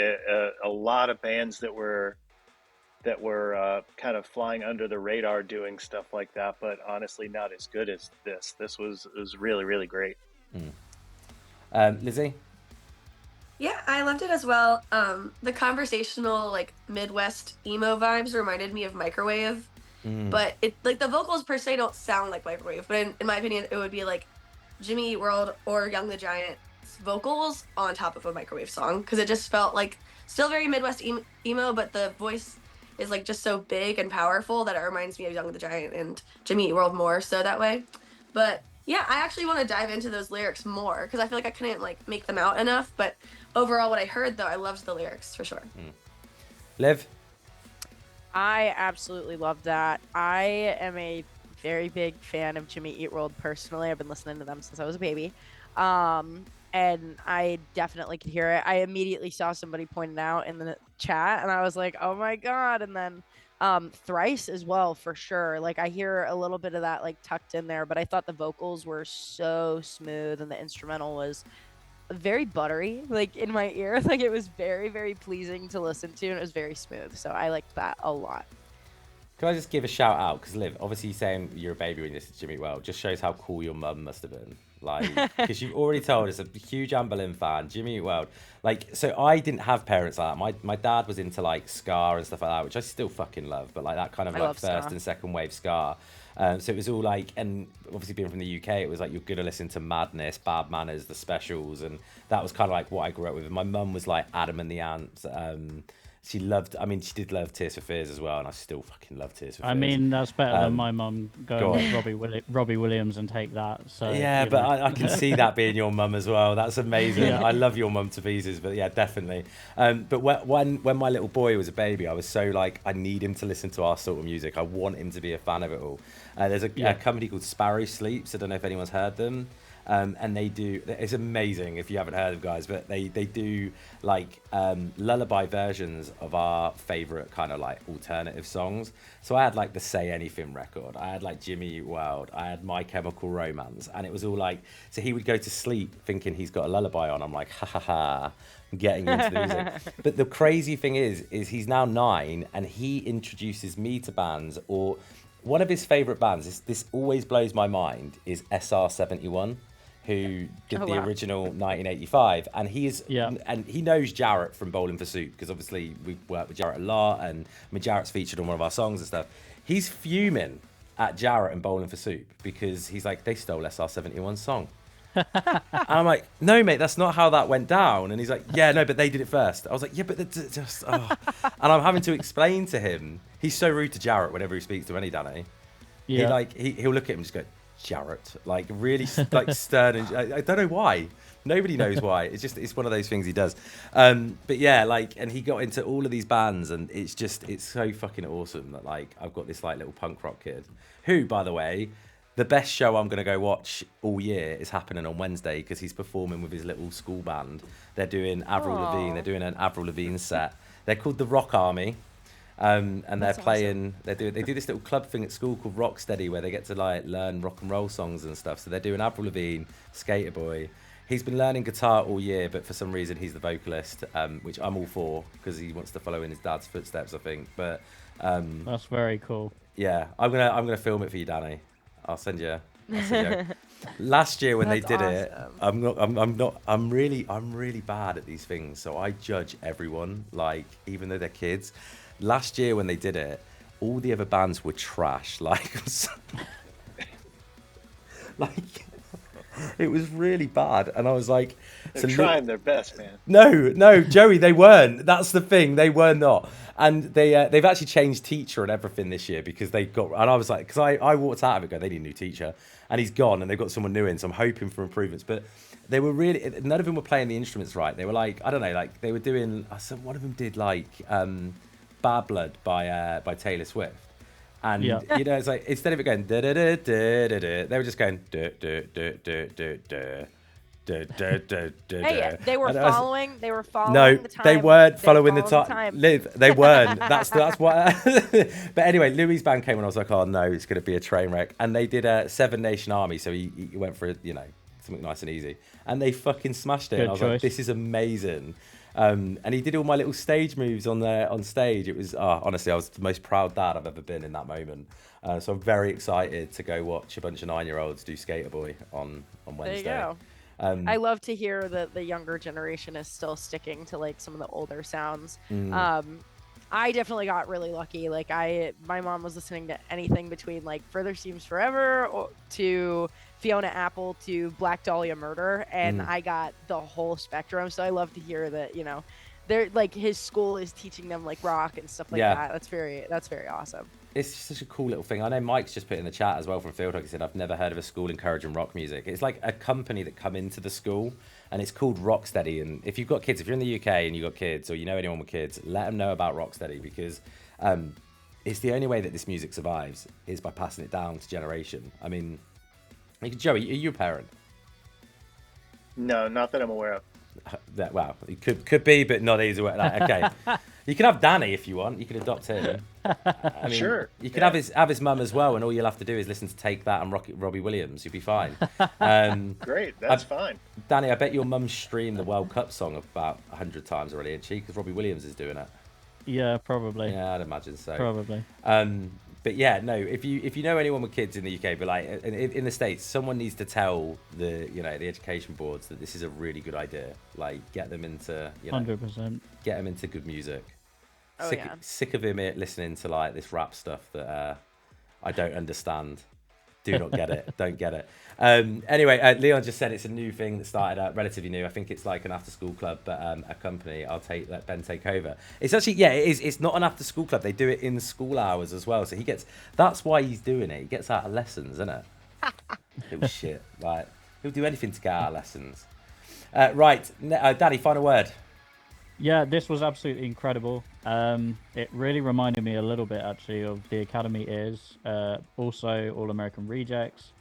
a lot of bands that were kind of flying under the radar doing stuff like that, but honestly not as good as this. This was really, really great. Lizzie? Yeah, I loved it as well. The conversational like Midwest emo vibes reminded me of Microwave, but it like the vocals per se don't sound like Microwave, but in my opinion it would be like Jimmy Eat World or Young the Giant vocals on top of a microwave song because it just felt like still very Midwest emo, but the voice is like just so big and powerful that it reminds me of Young the Giant and Jimmy Eat World more so that way. But yeah, I actually want to dive into those lyrics more because I feel like I couldn't like make them out enough. But overall, what I heard though, I loved the lyrics for sure. Liv? I absolutely love that. I am a very big fan of Jimmy Eat World personally. I've been listening to them since I was a baby. And I definitely could hear it. I immediately saw somebody pointing out in the chat and I was like, oh my God. And then Thrice as well, for sure. Like I hear a little bit of that like tucked in there, but I thought the vocals were so smooth and the instrumental was very buttery, like in my ear. Like it was very, very pleasing to listen to and it was very smooth. So I liked that a lot. Can I just give a shout out? Because Liv, obviously you saying you're a baby when you listen to Jimmy Well just shows how cool your mum must have been. Like, because you've already told us a huge Anberlin fan, Jimmy World. Like, so I didn't have parents like that. My dad was into like ska and stuff like that, which I still fucking love. But like that kind of like first and second wave ska. So it was all like, and obviously being from the UK, it was like you're gonna listen to Madness, Bad Manners, The Specials, and that was kind of like what I grew up with. And my mum was like Adam and the Ants. She loved, I mean, she did love Tears for Fears as well, and I still fucking love Tears for Fears. I mean, that's better than my mum going with Robbie Williams and take that. So yeah, but I can see that being your mum as well. That's amazing. Yeah. I love your mum to pieces, but yeah, definitely. But when my little boy was a baby, I was so like, I need him to listen to our sort of music. I want him to be a fan of it all. There's a company called Sparrow Sleeps. I don't know if anyone's heard them. And they do, it's amazing if you haven't heard of guys, but they do like lullaby versions of our favorite kind of like alternative songs. So I had like the Say Anything record, I had like Jimmy Eat World, I had My Chemical Romance, and it was all like, so he would go to sleep thinking he's got a lullaby on. I'm like, ha ha ha, I'm getting into the music. But the crazy thing is he's now 9 and he introduces me to bands, or one of his favorite bands, this always blows my mind, is SR71. Who did the original 1985, and and he knows Jarrett from Bowling for Soup because obviously we worked with Jarrett a lot, and I mean Jarrett's featured on one of our songs and stuff. He's fuming at Jarrett and Bowling for Soup because he's like, they stole SR71's song. And I'm like, no mate, that's not how that went down. And he's like, yeah, no, but they did it first. I was like, yeah, but just and I'm having to explain to him. He's so rude to Jarrett whenever he speaks to any Danny. Yeah, he'll look at him and just go, Jarrett, like really like stern, and I don't know why. Nobody knows why. It's one of those things he does. But yeah, like, and he got into all of these bands, and it's so fucking awesome that like I've got this like little punk rock kid who, by the way, the best show I'm gonna go watch all year is happening on Wednesday because he's performing with his little school band. They're doing Avril Lavigne. They're doing an Avril Lavigne set. They're called the Rock Army. And they're playing. Awesome. They do this little club thing at school called Rocksteady where they get to like learn rock and roll songs and stuff. So they're doing Avril Lavigne, Skater Boy. He's been learning guitar all year, but for some reason he's the vocalist, which I'm all for because he wants to follow in his dad's footsteps, I think. But that's very cool. Yeah, I'm gonna film it for you, Danny. I'll send you. Last year when they did it, I'm really bad at these things, so I judge everyone, like even though they're kids. Last year when they did it, all the other bands were trash. Like it was really bad, and I was like, they're trying their best, man. No, Joey, they weren't. That's the thing, they were not. And they've actually changed teacher and everything this year because they got. And I was like, because I walked out of it going, they need a new teacher, and he's gone, and they've got someone new in. So I'm hoping for improvements, but they were really, none of them were playing the instruments right. They were like, I don't know, like they were doing. One of them did like Bad Blood by Taylor Swift. And you know, it's like instead of it going da da da da da da, they were just going da da da da da da. Hey, they were following. They were following. No, the time. they weren't following the time. Liv, they weren't. That's what. But anyway, Louis' band came and I was like, oh no, it's going to be a train wreck. And they did a 7-Nation Army, so he went for something nice and easy, and they fucking smashed it. And I was like, this is amazing. And he did all my little stage moves on stage. It was honestly, I was the most proud dad I've ever been in that moment. So I'm very excited to go watch a bunch of 9-year-olds do Skater Boy on Wednesday. There you go. I love to hear that the younger generation is still sticking to like some of the older sounds. I definitely got really lucky. Like my mom was listening to anything between like Further Seems Forever to Fiona Apple to Black Dahlia Murder, and I got the whole spectrum. So I love to hear that, you know, they're like his school is teaching them like rock and stuff like that. That's very awesome. It's such a cool little thing. I know Mike's just put in the chat as well from Field Hockey. He said, I've never heard of a school encouraging rock music. It's like a company that come into the school, and it's called Rocksteady. And if you've got kids, if you're in the UK and you've got kids, or you know anyone with kids, let them know about Rocksteady, because it's the only way that this music survives is by passing it down to generation. I mean, Joey, are you a parent? No, not that I'm aware of. Well, it could be, but not easy. Like, okay. You can have Danny if you want. You can adopt him. I mean, Sure. You can have his mum as well, and all you'll have to do is listen to Take That and Robbie Williams. You'll be fine. Great, that's fine. Danny, I bet your mum streamed the World Cup song about 100 times already, isn't she? Because Robbie Williams is doing it. Yeah, probably. Yeah, I'd imagine so. Probably. But yeah, no. If you know anyone with kids in the UK, but like in the States, someone needs to tell the education boards that this is a really good idea. Like, get them into 100%. Get them into good music. Oh, Sick of him listening to like this rap stuff that I don't understand. Do not get it. Don't get it. Anyway, Leon just said it's a new thing that started relatively new. I think it's like an after-school club, but a company. Let Ben take over. It's actually, it is. It's not an after-school club. They do it in school hours as well. So that's why he's doing it. He gets out of lessons, isn't it? Little shit. Like, he'll do anything to get out of lessons. Right, Danny, final word. Yeah, this was absolutely incredible. It really reminded me a little bit, actually, of The Academy Is, also All American Rejects,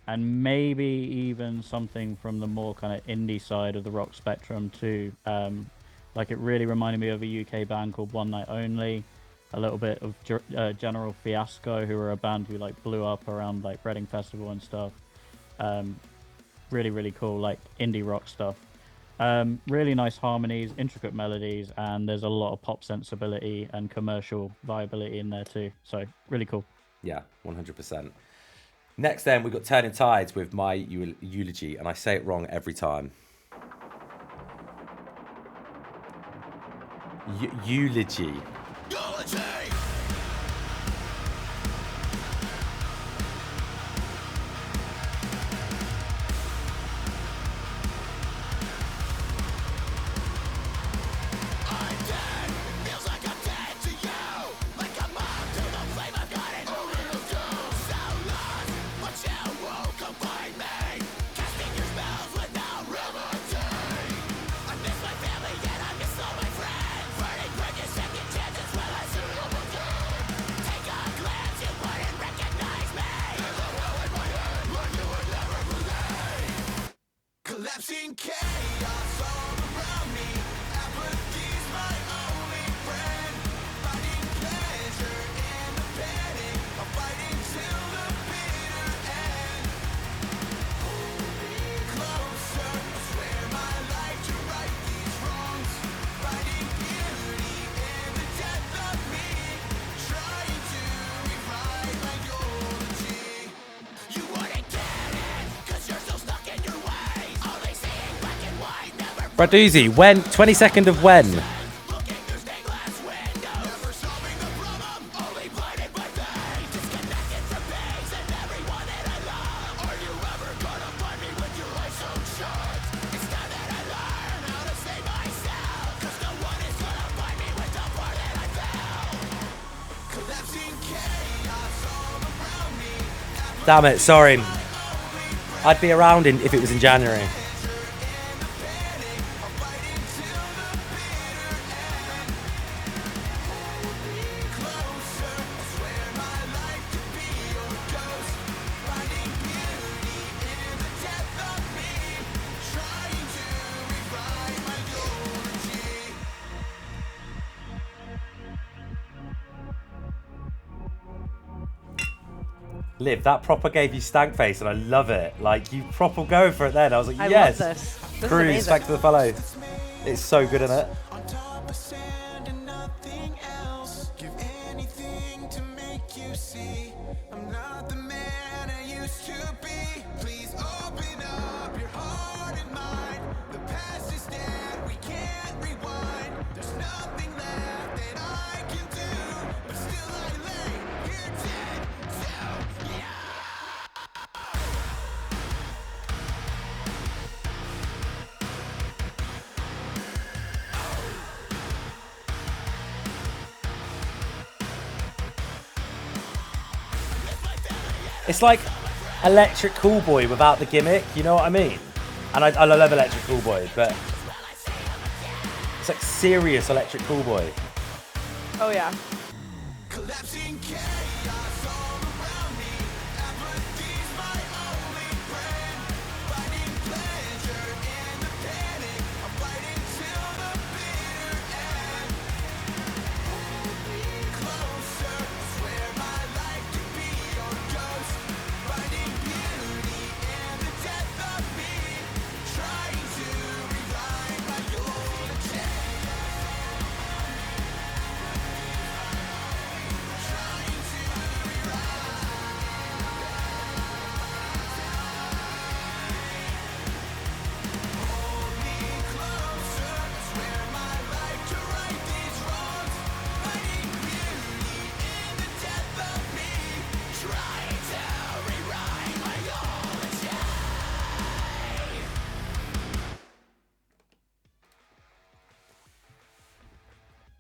and maybe even something from the more kind of indie side of the rock spectrum too. Like, it really reminded me of a UK band called One Night Only, a little bit of General Fiasco, who were a band who like blew up around like Reading Festival and stuff. Really, really cool, like indie rock stuff. Really nice harmonies, intricate melodies, and there's a lot of pop sensibility and commercial viability in there too. So really cool. Yeah, 100%. Next then, we've got Turning Tydes with My Eulogy, and I say it wrong every time. Eulogy. Braduzzi, when? 22nd of when? Damn it, sorry. I'd be around if it was in January. Liv, that proper gave you stank face, and I love it. Like, you proper going for it then. I was like, yes. I love this. This Cruise, is back to the fellow. It's so good, isn't it? It's like Electric Cool Boy without the gimmick, you know what I mean? And I love Electric Cool Boy, but it's like serious Electric Cool Boy. Oh yeah.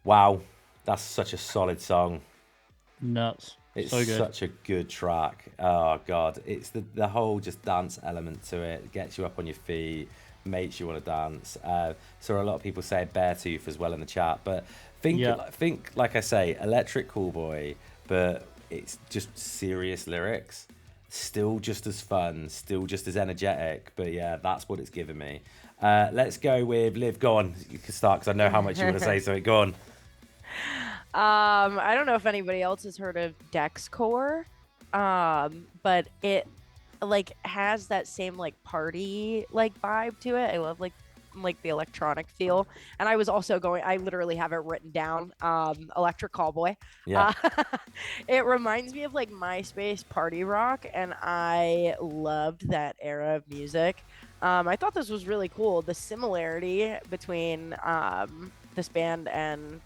Wow, that's such a solid song. Nuts. It's So good. such a good track. Oh god, it's the whole just dance element to it. It gets you up on your feet, makes you want to dance. Saw a lot of people say Beartooth as well in the chat, but think like I say, Electric Cool Boy, but it's just serious lyrics. Still just as fun, still just as energetic. But yeah, that's what it's given me. Let's go with Liv. Go on, you can start because I know how much you want to say. So go on. I don't know if anybody else has heard of Dexcore, but it like has that same like party like vibe to it. I love like the electronic feel, and I was also I literally have it written down. Electric Callboy. Yeah. It reminds me of like MySpace party rock, and I loved that era of music. I thought this was really cool. The similarity between this band and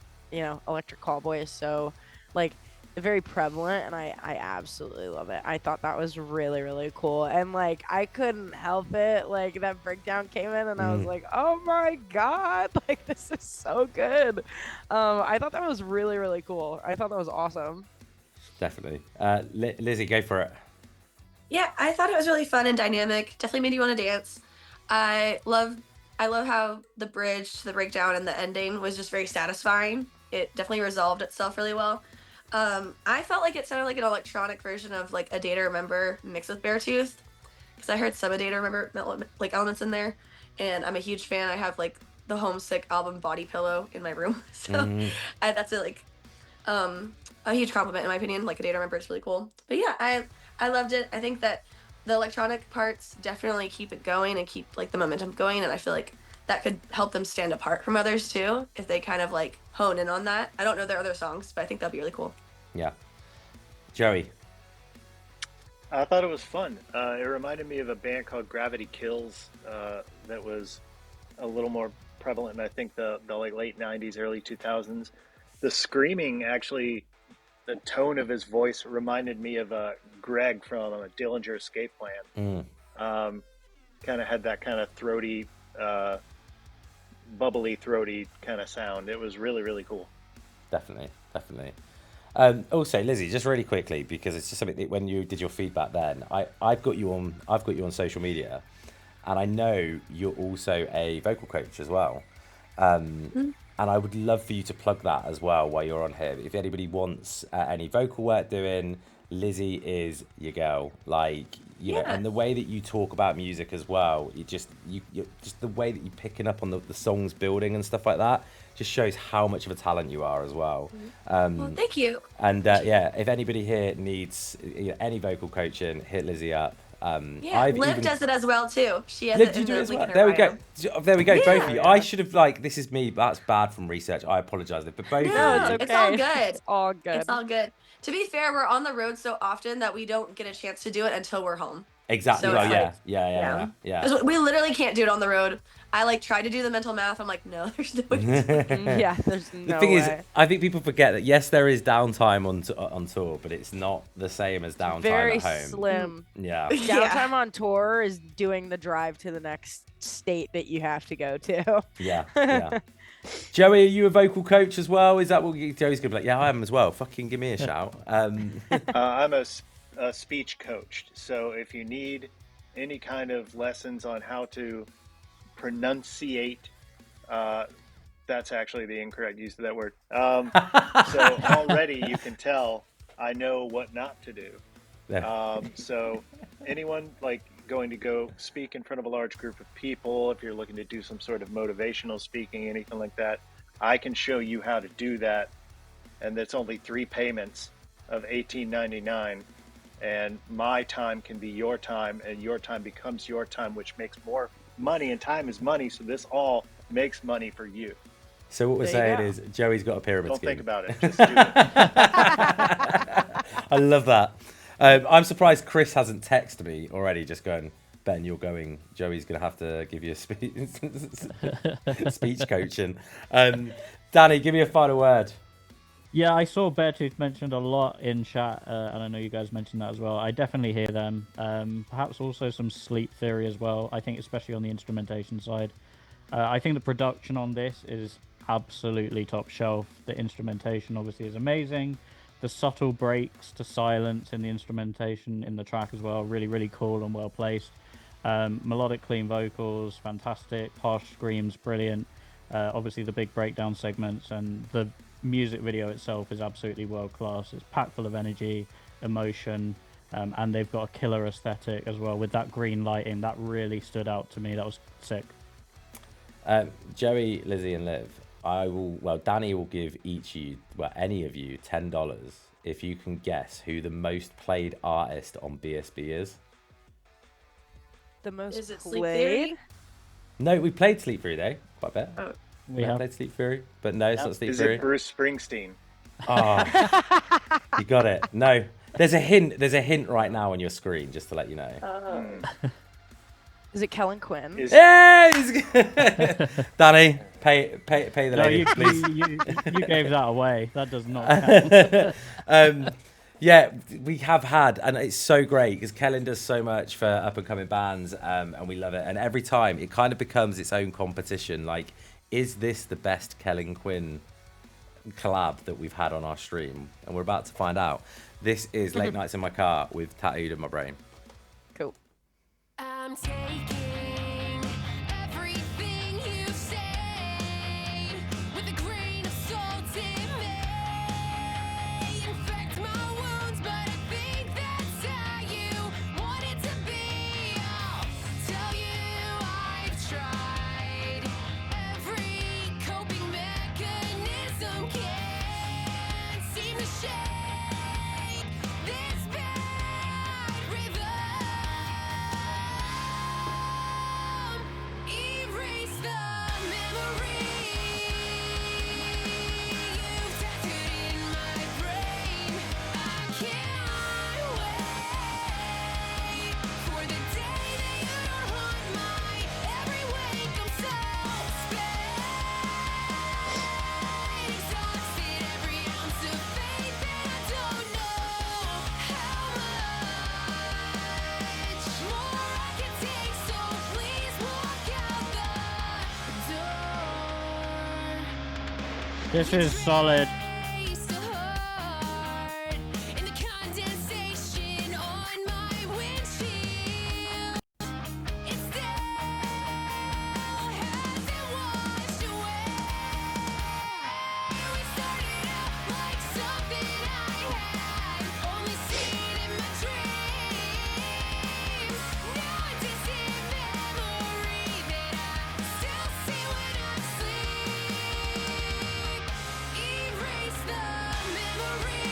Electric Callboy is so like very prevalent, and I absolutely love it. I thought that was really, really cool, and like I couldn't help it. Like that breakdown came in, and I was like, oh my god, like this is so good. I thought that was really, really cool. I thought that was awesome. Definitely. Lizzie, go for it. Yeah, I thought it was really fun and dynamic. Definitely made you want to dance. I love how the bridge to the breakdown and the ending was just very satisfying. It definitely resolved itself really well. I felt like it sounded like an electronic version of like A Day to Remember mixed with Beartooth, because I heard some A Day to Remember like elements in there, and I'm a huge fan. I have like the Homesick album body pillow in my room, so that's a huge compliment in my opinion. Like A Day to Remember is really cool. But yeah, I loved it. I think that the electronic parts definitely keep it going and keep like the momentum going, and I feel like that could help them stand apart from others too if they kind of like hone in on that. I don't know their other songs, but I think that'd be really cool. Yeah. Joey. I thought it was fun. It reminded me of a band called Gravity Kills that was a little more prevalent in, I think, the like late 90s, early 2000s. The screaming, actually, the tone of his voice reminded me of Greg from Dillinger Escape Plan. Kind of had that kind of throaty, bubbly, throaty kind of sound. It was really, really cool. Definitely. Also, Lizzie, just really quickly, because it's just something that when you did your feedback then, I've got you on social media, and I know you're also a vocal coach as well. And I would love for you to plug that as well while you're on here. If anybody wants any vocal work doing, Lizzie is your girl. Like, you know, and the way that you talk about music as well, you just the way that you're picking up on the songs building and stuff like that just shows how much of a talent you are as well. Well, thank you. And if anybody here needs any vocal coaching, hit Lizzie up. Liv does it as well too. She has Liv, it do you in do the it as link well? in her There we bio. go. There we go, both of you. Yeah. I should have this is me. That's bad from research. I apologise. But both No, of you. it's it's all okay. good. It's all good. It's all good. To be fair, we're on the road so often that we don't get a chance to do it until we're home. Exactly. So Well, it's yeah. 'Cause we literally can't do it on the road. I like tried to do the mental math. I'm like, no, there's no way. Yeah, there's no The thing is, way. I think people forget that yes, there is downtime on tour, but it's not the same as downtime Very at home. slim. Yeah. Downtime on tour is doing the drive to the next state that you have to go to. Yeah. Joey, are you a vocal coach as well? Is that what Joey's gonna be like? Yeah, I am as well. Fucking give me a shout. I'm a speech coached. So if you need any kind of lessons on how to pronunciate, that's actually the incorrect use of that word. So already you can tell I know what not to do. So anyone like going to go speak in front of a large group of people, if you're looking to do some sort of motivational speaking, anything like that, I can show you how to do that. And that's only 3 payments of $18.99. And my time can be your time, and your time becomes your time, which makes more money, and time is money. So this all makes money for you. So what we're saying is Joey's got a pyramid Don't scheme. think about it. Just do it. I love that. I'm surprised Chris hasn't texted me already, just going, Ben, you're going. Joey's going to have to give you a speech coaching. Danny, give me a final word. Yeah, I saw Beartooth mentioned a lot in chat, and I know you guys mentioned that as well. I definitely hear them. Perhaps also some sleep theory as well. I think especially on the instrumentation side. I think the production on this is absolutely top shelf. The instrumentation obviously is amazing. The subtle breaks to silence in the instrumentation in the track as well, really, really cool and well placed. Melodic clean vocals, fantastic. Harsh screams, brilliant. Obviously the big breakdown segments, and the music video itself is absolutely world class. It's packed full of energy, emotion, and they've got a killer aesthetic as well with that green lighting. That really stood out to me. That was sick. Joey, Lizzie, and Liv, Danny will give any of you $10 if you can guess who the most played artist on BSB is. The most Is it Sleep played? Theory? No, we played Sleep Theory though, quite a bit. Oh. We have played Sleep Theory, but no, it's not Sleep Is Theory. it Bruce Springsteen? Oh, you got it. No, there's a hint. There's a hint right now on your screen, just to let you know. Is it Kellin Quinn? Danny, pay the lady, please. You gave that away. That does not count. Yeah, we have had, and it's so great because Kellin does so much for up and coming bands, and we love it. And every time it kind of becomes its own competition. Like, is this the best Kellin Quinn collab that we've had on our stream? And we're about to find out. This is Late Nights in My Car with Tattooed in My Brain. Cool. I'm taking everything you say with a grain of salt. It may infect my wounds, but I think that's how you want it to be. I'll tell you I've tried every coping mechanism, can't seem to shake this bad rhythm. Erase the memory you've tattooed in my brain. I can't wait for the day that you don't haunt my every wake. I'm so spent, exhausted, every ounce of faith, and I don't know how much more I can take. So please walk out the door. This is solid. Taste the heart in the condensation on my windshield. It still hasn't washed away. We started out like something I had only seen in my dreams. Now a distant memory that I still see when I sleep. Erase the memory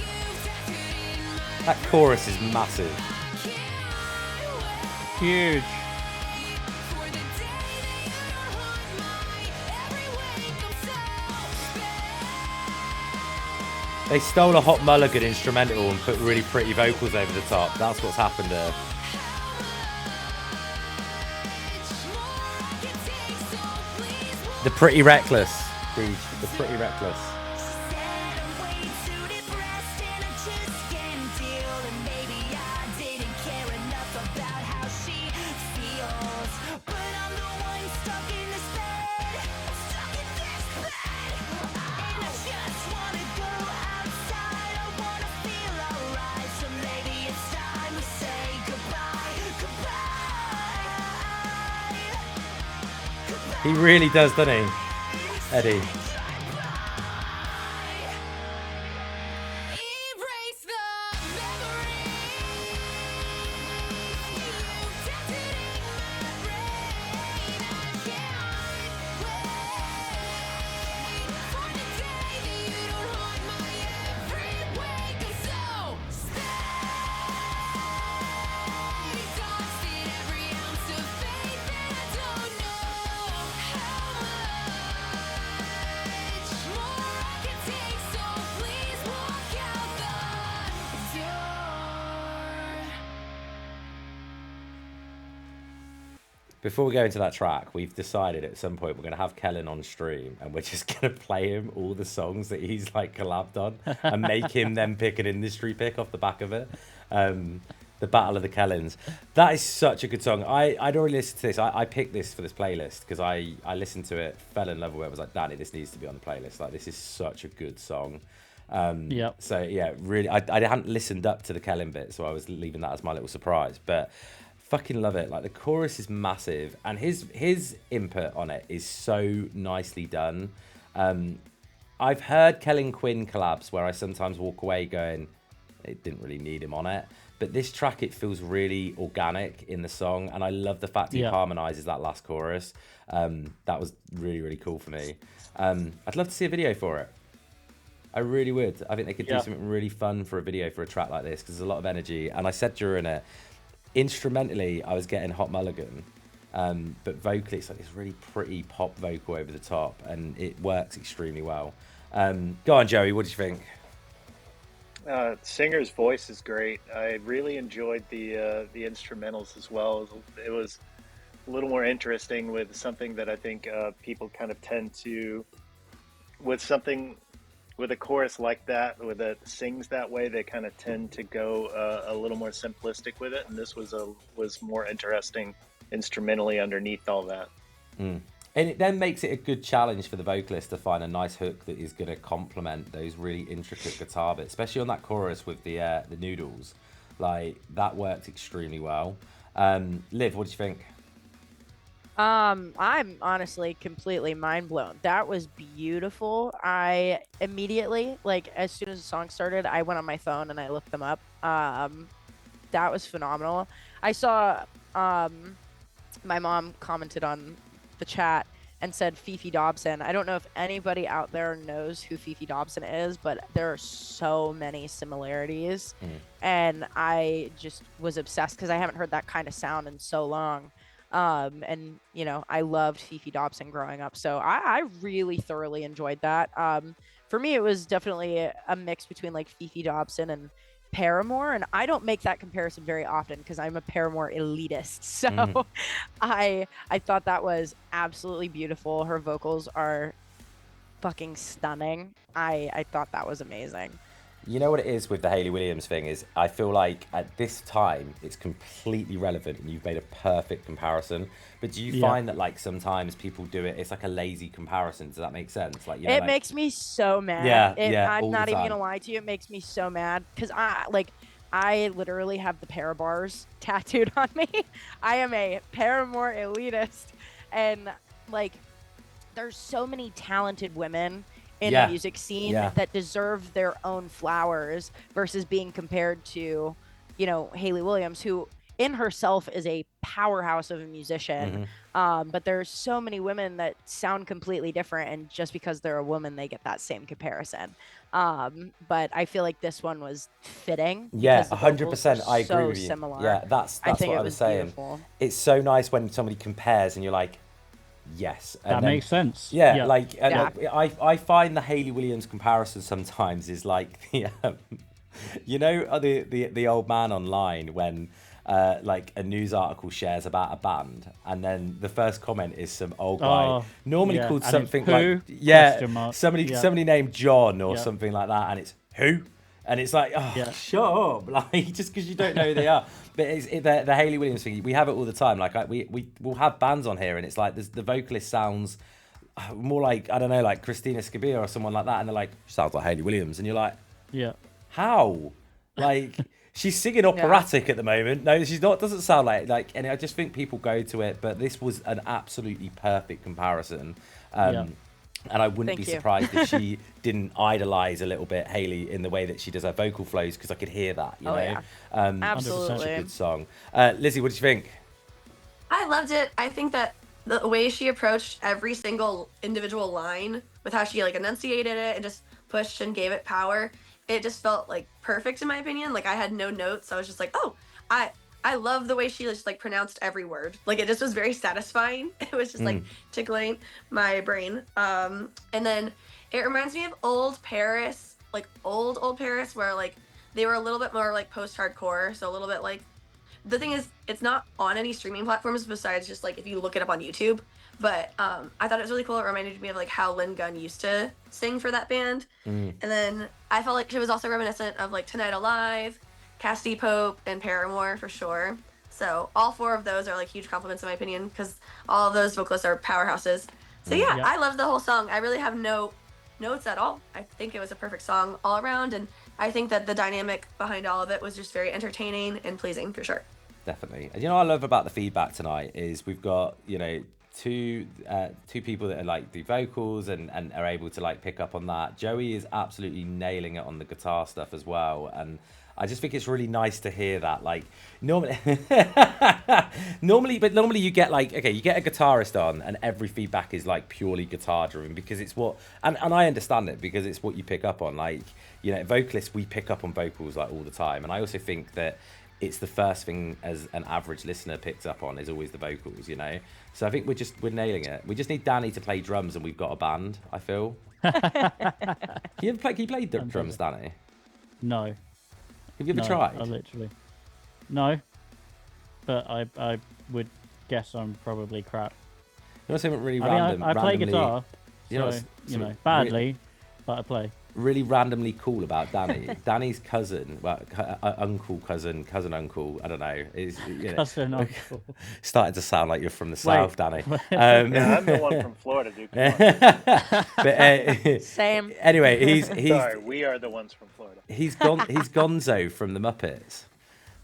you've tattooed in my That chorus is massive. Huge. for the day that you don't haunt my every wake. I'm so spent. They stole a Hot Mulligan instrumental and put really pretty vocals over the top. That's what's happened there. The Pretty Reckless. The Pretty Reckless. Wanna go outside, I wanna He really does, doesn't he, Eddie? Erase the memories you've tattooed in my brain. I can't wait for the day that you don't haunt my every wake. So stay, exhausted every ounce of faith, and I don't know how much more I can take. So please walk out the door. Before we go into that track, we've decided at some point we're going to have Kellin on stream and we're just going to play him all the songs that he's like collabed on and make him then pick an industry pick off the back of it. The Battle of the Kellins. That is such a good song. I'd already listened to this. I picked this for this playlist because I listened to it, fell in love with it. I was like, Danny, this needs to be on the playlist. Like, this is such a good song. Yep. So yeah, really, I hadn't listened up to the Kellin bit, so I was leaving that as my little surprise. But fucking love it. Like, the chorus is massive, and his input on it is so nicely done. I've heard Kellin Quinn collabs where I sometimes walk away going, it didn't really need him on it. But this track, it feels really organic in the song, and I love the fact he harmonizes that last chorus. That was really, really cool for me. I'd love to see a video for it. I really would. I think they could do something really fun for a video for a track like this, because there's a lot of energy. And I said during it, instrumentally, I was getting Hot Mulligan, but vocally, it's like this really pretty pop vocal over the top, and it works extremely well. Go on, Joey, what do you think? Singer's voice is great. I really enjoyed the instrumentals as well. It was a little more interesting with something that I think people kind of tend to, with a chorus like that, with it sings that way, they kind of tend to go a little more simplistic with it, and this was more interesting instrumentally underneath all that. And it then makes it a good challenge for the vocalist to find a nice hook that is going to complement those really intricate guitar bits, especially on that chorus with the noodles. Like, that worked extremely well. Liv, what do you think? I'm honestly completely mind blown. That was beautiful. I immediately, like, as soon as the song started, I went on my phone and I looked them up. That was phenomenal. I saw my mom commented on the chat and said Fifi Dobson. I don't know if anybody out there knows who Fifi Dobson is, but there are so many similarities. And I just was obsessed because I haven't heard that kind of sound in so long. And, you know, I loved Fifi Dobson growing up. So I really thoroughly enjoyed that. For me, it was definitely a mix between like Fifi Dobson and Paramore, and I don't make that comparison very often because I'm a Paramore elitist. So I thought that was absolutely beautiful. Her vocals are fucking stunning. I thought that was amazing. You know what it is with the Hayley Williams thing is I feel like at this time it's completely relevant and you've made a perfect comparison. But do you find that like sometimes people do it, it's like a lazy comparison? Does that make sense? Like, you know, It like, makes me so mad. I'm all not the even time. gonna lie to you. It makes me so mad because I literally have the para bars tattooed on me. I am a Paramore elitist, and like, there's so many talented women in the music scene that deserve their own flowers versus being compared to, you know, Hayley Williams, who in herself is a powerhouse of a musician. But there's so many women that sound completely different, and just because they're a woman, they get that same comparison. But I feel like this one was fitting. Yeah, because the vocals 100%. were I agree so with you. similar. Yeah, that's I think what it I was saying. beautiful. It's so nice when somebody compares and you're like, yes. And That then, makes sense. Yeah, like, and I find the Hayley Williams comparison sometimes is like the, you know, the old man online when like a news article shares about a band and then the first comment is some old guy normally called and something it's who? like somebody named John or something like that, and it's who. And it's like, shut up, like, just because you don't know who they are. But the Hayley Williams thing, we have it all the time. Like, we'll have bands on here, and it's like the vocalist sounds more like, I don't know, like Christina Scabia or someone like that, and they're like, sounds like Hayley Williams, and you're like, how? Like, She's singing operatic at the moment. No, she's not. Doesn't sound like. And I just think people go to it. But this was an absolutely perfect comparison. And I wouldn't be surprised if she didn't idolize a little bit Hayley in the way that she does her vocal flows, because I could hear that. You know, yeah. Absolutely. Such a good song. Lizzie, what did you think? I loved it. I think that the way she approached every single individual line with how she like enunciated it and just pushed and gave it power, it just felt like perfect in my opinion. Like I had no notes. I was just like, oh, I love the way she just like pronounced every word. Like it just was very satisfying. It was just like tickling my brain. And then it reminds me of old Paris, like old Paris, where like they were a little bit more like post-hardcore, so a little bit like, the thing is, it's not on any streaming platforms besides just like if you look it up on YouTube. But I thought it was really cool. It reminded me of like how Lynn Gunn used to sing for that band. And then I felt like she was also reminiscent of like Tonight Alive, Cassidy Pope, and Paramore for sure. So all four of those are like huge compliments in my opinion, because all of those vocalists are powerhouses. So yeah, I loved the whole song. I really have no notes at all. I think it was a perfect song all around, and I think that the dynamic behind all of it was just very entertaining and pleasing for sure. Definitely. And you know what I love about the feedback tonight is we've got, you know, two people that are like the vocals and are able to like pick up on that. Joey is absolutely nailing it on the guitar stuff as well, and I just think it's really nice to hear that. Like normally normally you get like, okay, you get a guitarist on and every feedback is like purely guitar driven, because it's what, and I understand it, because it's what you pick up on. Like, you know, vocalists, we pick up on vocals like all the time, and I also think that it's the first thing as an average listener picks up on is always the vocals, you know. So I think we're nailing it. We just need Danny to play drums and we've got a band, I feel. Can you play drums, Danny? No. Have you ever tried? I literally. No. But I would guess I'm probably crap. You know something really I random? mean, I play randomly, guitar, you know, so, badly, but I play. Really randomly cool about Danny. Danny's cousin, well, uncle, cousin, uncle, I don't know. Is, you know, Cousin, uncle. started to sound like you're from the south, Danny. Yeah, I'm the one from Florida, dude. Come on. But, Same. Anyway, he's Sorry, we are the ones from Florida. he's Gonzo from the Muppets.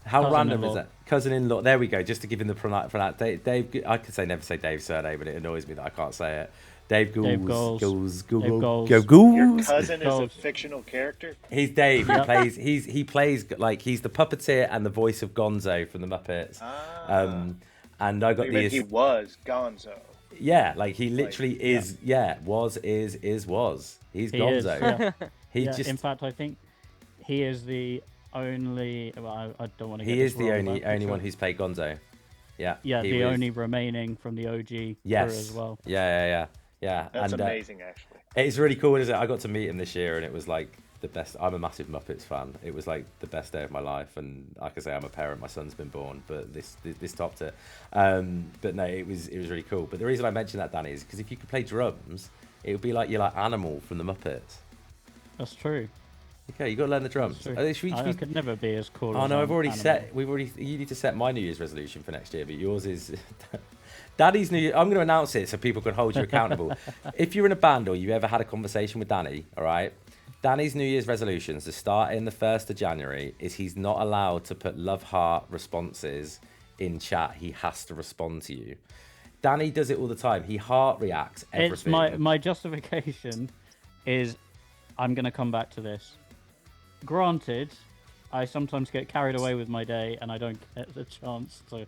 How random is that? Cousin-in-law. There we go. Just to give him the pronoun. Dave. I could never say Dave's surname, but it annoys me that I can't say it. Dave Gould. Your cousin is a fictional character? He's Dave. He plays like he's the puppeteer and the voice of Gonzo from the Muppets. And I got he was Gonzo. Yeah, like he literally is. Yeah, was. He's Gonzo. He just. In fact, I think he is the only. Well, I don't want to. He is the only one who's played Gonzo. Yeah. Yeah, the only remaining from the OG crew as well. Yeah. That's amazing, actually. It's really cool, isn't it? I got to meet him this year, and it was like the best. I'm a massive Muppets fan. It was like the best day of my life, and like I say, I'm a parent. My son's been born, but this topped it. But no, it was really cool. But the reason I mentioned that, Danny, is because if you could play drums, it would be like you're like Animal from the Muppets. That's true. Okay, you got to learn the drums. I could never be as cool. Oh as no, I've already Animal. You need to set my New Year's resolution for next year, but yours is. Daddy's New Year. I'm going to announce it so people can hold you accountable. If you're in a band or you ever had a conversation with Danny, all right? Danny's New Year's resolutions to start in the 1st of January is he's not allowed to put love heart responses in chat. He has to respond to you. Danny does it all the time. He heart reacts everything. It's my justification is I'm going to come back to this. Granted, I sometimes get carried away with my day and I don't get the chance to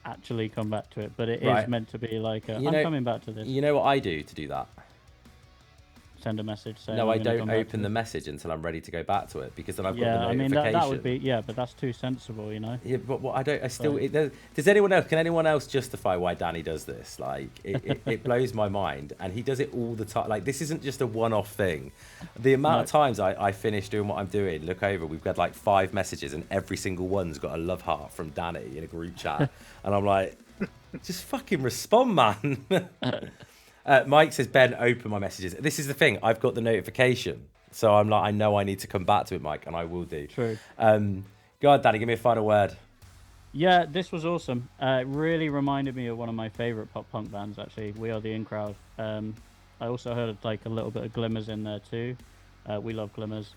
actually come back to it, but it is meant to be like I'm coming back to this. You know what I do to do that? Send a message saying no, I don't open the message until I'm ready to go back to it, because then I've got the notification. I mean that would be but that's too sensible, you know. Yeah, but what does anyone else? Can anyone else justify why Danny does this? Like it blows my mind, and he does it all the time. Like this isn't just a one-off thing. The amount of times I finish doing what I'm doing, look over, we've got like 5 messages, and every single one's got a love heart from Danny in a group chat, and I'm like, just fucking respond, man. Mike says, Ben, open my messages. This is the thing. I've got the notification. So I'm like, I know I need to come back to it, Mike, and I will do. True. Go on, Danny, give me a final word. Yeah, this was awesome. It really reminded me of one of my favourite pop punk bands, actually. We Are the In Crowd. I also heard like a little bit of Glimmers in there too. We love Glimmers.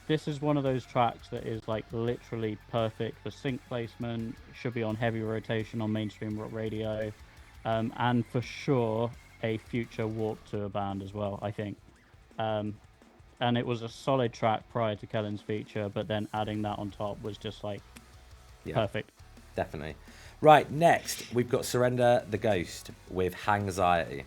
this is one of those tracks that is like literally perfect for sync placement. Should be on heavy rotation on mainstream rock radio, and for sure a future Warp Tour band as well, I think. And it was a solid track prior to Kellin's feature, but then adding that on top was just like perfect. Definitely. Right, next we've got Surrender the Ghost with Hangxiety.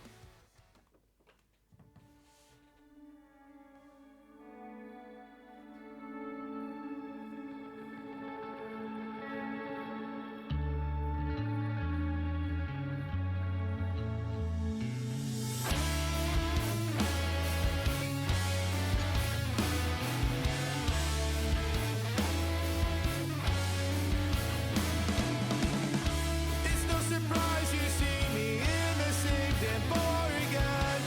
It's no surprise you see me in the same damn bar again.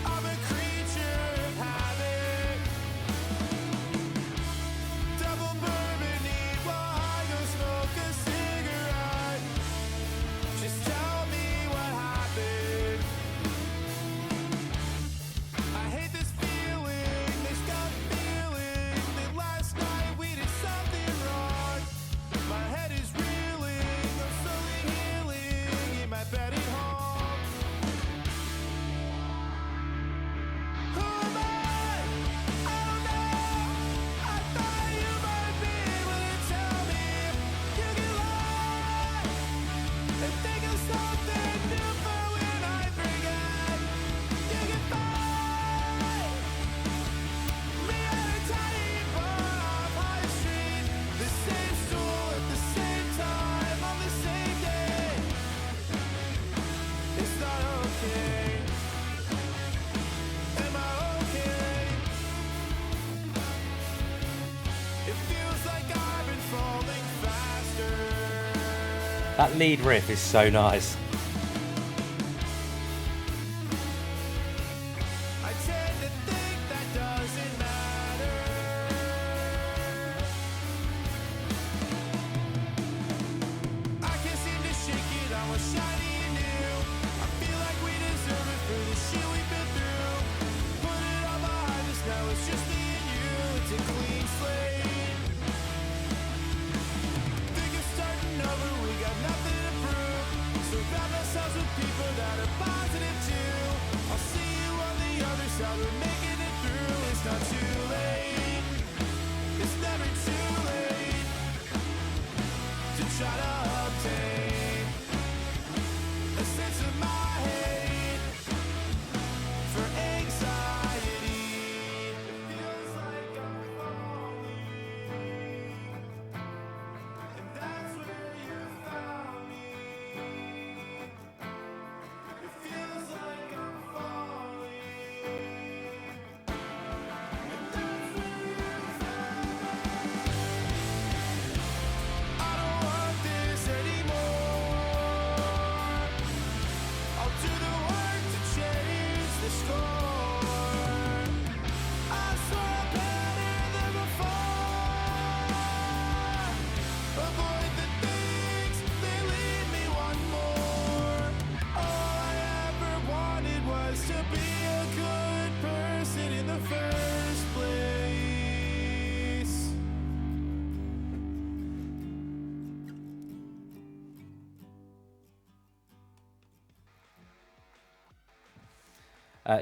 I'm a creature of habit. Double bourbon neat while I go smoke a cigarette. Just tell me what happened. I hate this feeling, this gut feeling that last night we did something wrong. My head is reeling, I'm slowly healing in my bed at home. Who am I? I don't know. I thought you might be able to tell me. You can lie and think of something new for when I forget. You can find me at a tiny bar off High Street, the same stool at the same time on the same day. It's not okay. Am I okay? It feels like I've been falling faster. That lead riff is so nice. I tend to think that doesn't matter. I can't seem to shake it, I was shiny and new. I feel like we deserve it for the shit we've been through. Put it all behind us, now it's just me and you. It's a clean slate. Think of starting over, we got nothing to prove. Surround ourselves with people that are positive too. I'll see you on the other side, we're making it through. It's not too late. It's never too late to try to obtain a sense of my hate for anxiety. It feels like I'm falling, and that's where you found me. It feels like I'm falling, and that's where you found me. I don't want this anymore. I'll do the work to change the score. I swear I'm better than before. Avoid the things that lead me one more. All I ever wanted was to be a good person in the first place.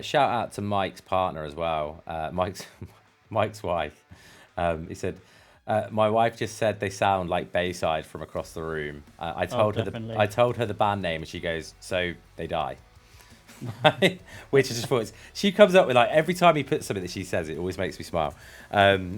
Shout out to Mike's partner as well. Mike's wife. He said, "My wife just said they sound like Bayside from across the room." I told her definitely. I told her the band name, and she goes, "So they die." Which is just thought she comes up with, like, every time he puts something that she says, it always makes me smile.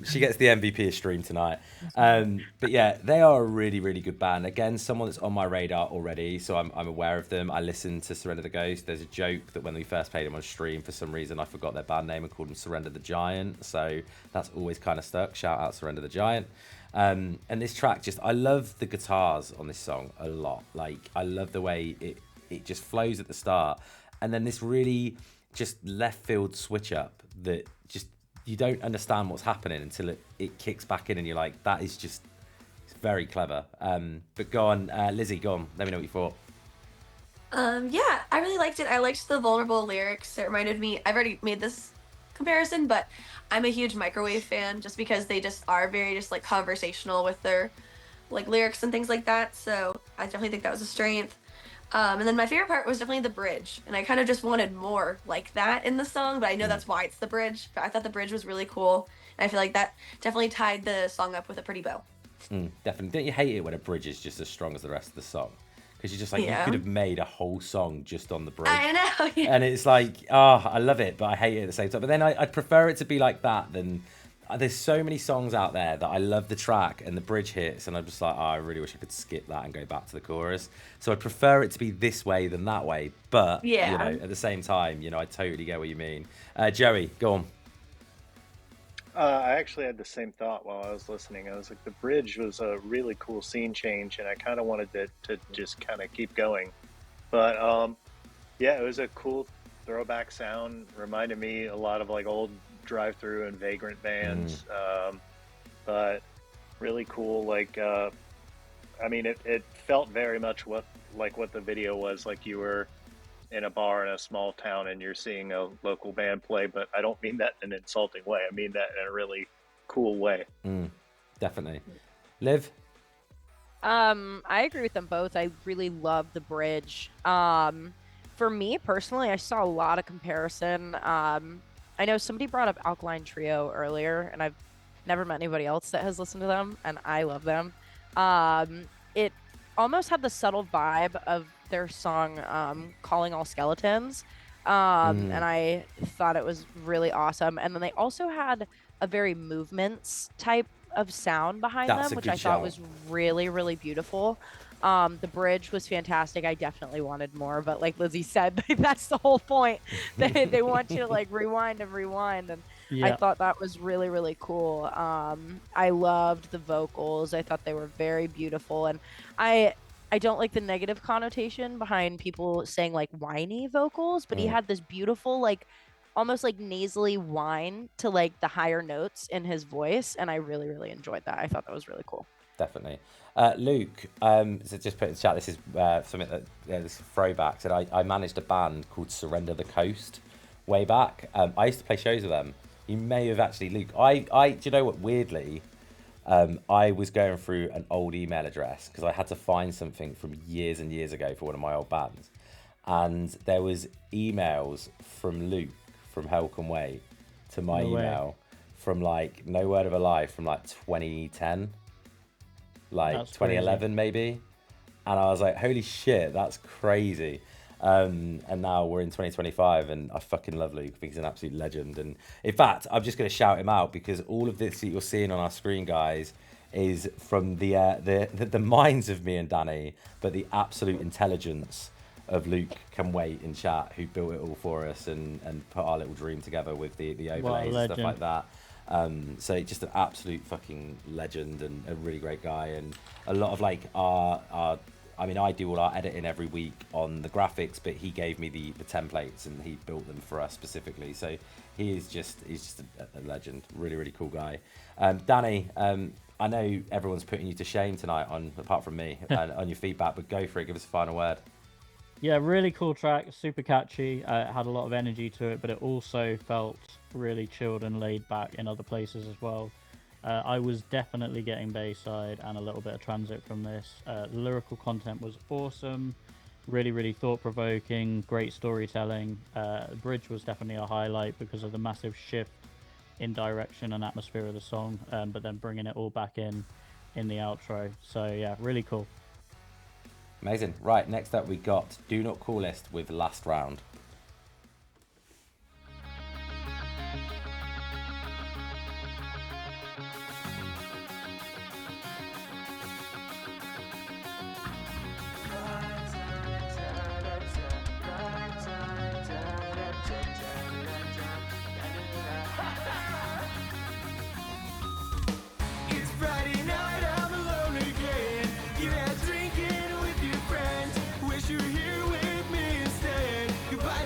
She gets the MVP of stream tonight. But yeah, they are a really, really good band. Again, someone that's on my radar already, so I'm aware of them. I listened to Surrender the Ghost. There's a joke that when we first played them on stream, for some reason I forgot their band name and called them Surrender the Giant, so that's always kind of stuck. Shout out Surrender the Giant. And this track, just, I love the guitars on this song a lot. Like, I love the way it just flows at the start, and then this really just left field switch up that just, you don't understand what's happening until it kicks back in, and you're like, that is just, it's very clever. But go on, Lizzie, go on, let me know what you thought. Yeah, I really liked it. I liked the vulnerable lyrics. It reminded me, I've already made this comparison, but I'm a huge microwave fan just because they just are very just like conversational with their like lyrics and things like that. So I definitely think that was a strength. And then my favorite part was definitely the bridge, and I kind of just wanted more like that in the song, but I know that's why it's the bridge. But I thought the bridge was really cool, and I feel like that definitely tied the song up with a pretty bow. Definitely. Don't you hate it when a bridge is just as strong as the rest of the song? Because you're just like, you could have made a whole song just on the bridge. I know. Yeah. And it's like, I love it, but I hate it at the same time. But then I'd prefer it to be like that than... There's so many songs out there that I love the track and the bridge hits, and I'm just like, I really wish I could skip that and go back to the chorus. So I'd prefer it to be this way than that way. But, at the same time, I totally get what you mean. Joey, go on. I actually had the same thought while I was listening. I was like, the bridge was a really cool scene change, and I kind of wanted to just kind of keep going. But it was a cool throwback sound. Reminded me a lot of like old Drive-Through and Vagrant bands, but really cool. Like, it felt very much what the video was. Like you were in a bar in a small town and you're seeing a local band play, but I don't mean that in an insulting way. I mean that in a really cool way. Definitely. Liv? I agree with them both. I really love the bridge. For me personally, I saw a lot of comparison. I know somebody brought up Alkaline Trio earlier, and I've never met anybody else that has listened to them, and I love them. It almost had the subtle vibe of their song Calling All Skeletons, and I thought it was really awesome. And then they also had a very movements type of sound behind them, which I thought was really, really beautiful. The bridge was fantastic. I definitely wanted more, but like Lizzie said, that's the whole point. They want you to like rewind, and I thought that was really, really cool. I loved the vocals. I thought they were very beautiful, and I don't like the negative connotation behind people saying like whiny vocals, but he had this beautiful like almost like nasally whine to like the higher notes in his voice, and I really, really enjoyed that. I thought that was really cool. Definitely. Luke, so just put in the chat, this is something that this is a throwback. So I managed a band called Surrender the Coast way back. I used to play shows with them. You may have actually, Luke, do you know what, weirdly, I was going through an old email address because I had to find something from years and years ago for one of my old bands. And there was emails from Luke from Hell Can Wait to my email from like No Word of a Lie from like 2010. Like that's 2011 crazy. Maybe, and I was like, holy shit, that's crazy. And now we're in 2025, and I fucking love Luke. I think he's an absolute legend. And in fact, I'm just going to shout him out because all of this that you're seeing on our screen, guys, is from the minds of me and Danny, but the absolute intelligence of Luke Can Wait in chat, who built it all for us and put our little dream together with the overlays and stuff like that. So just an absolute fucking legend and a really great guy, and a lot of like I do all our editing every week on the graphics, but he gave me the templates and he built them for us specifically. So he's just a legend, really, really cool guy. Danny, I know everyone's putting you to shame tonight apart from me on your feedback, but go for it. Give us a final word. Yeah, really cool track, super catchy. It had a lot of energy to it, but it also felt really chilled and laid back in other places as well. I was definitely getting Bayside and a little bit of transit from this. The lyrical content was awesome, really, really thought-provoking, great storytelling. The bridge was definitely a highlight because of the massive shift in direction and atmosphere of the song, but then bringing it all back in the outro. So yeah, really cool. Amazing. Right, next up we got Do Not Call List with Last Round. It's Friday night, I'm alone again. You're out drinking with your friends. Wish you were here with me instead. Goodbye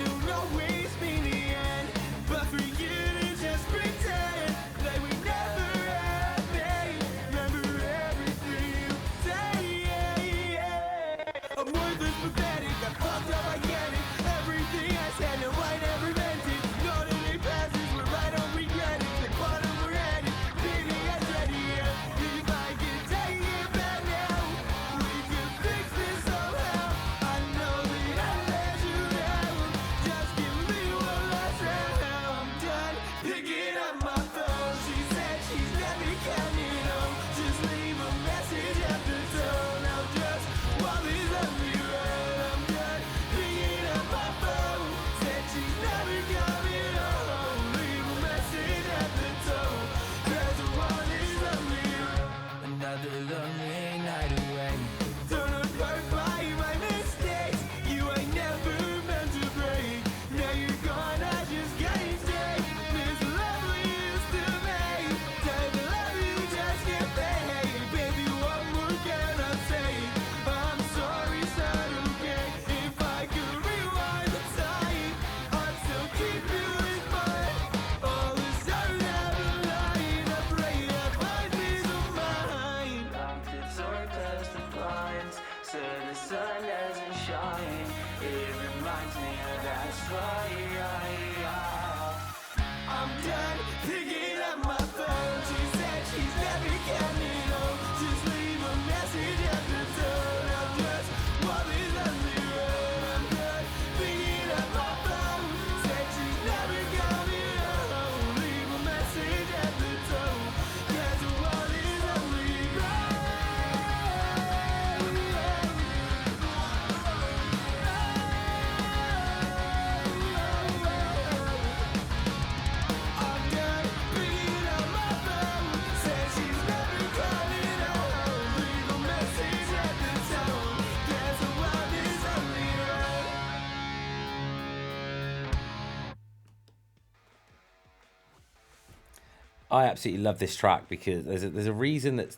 I absolutely love this track because there's a reason that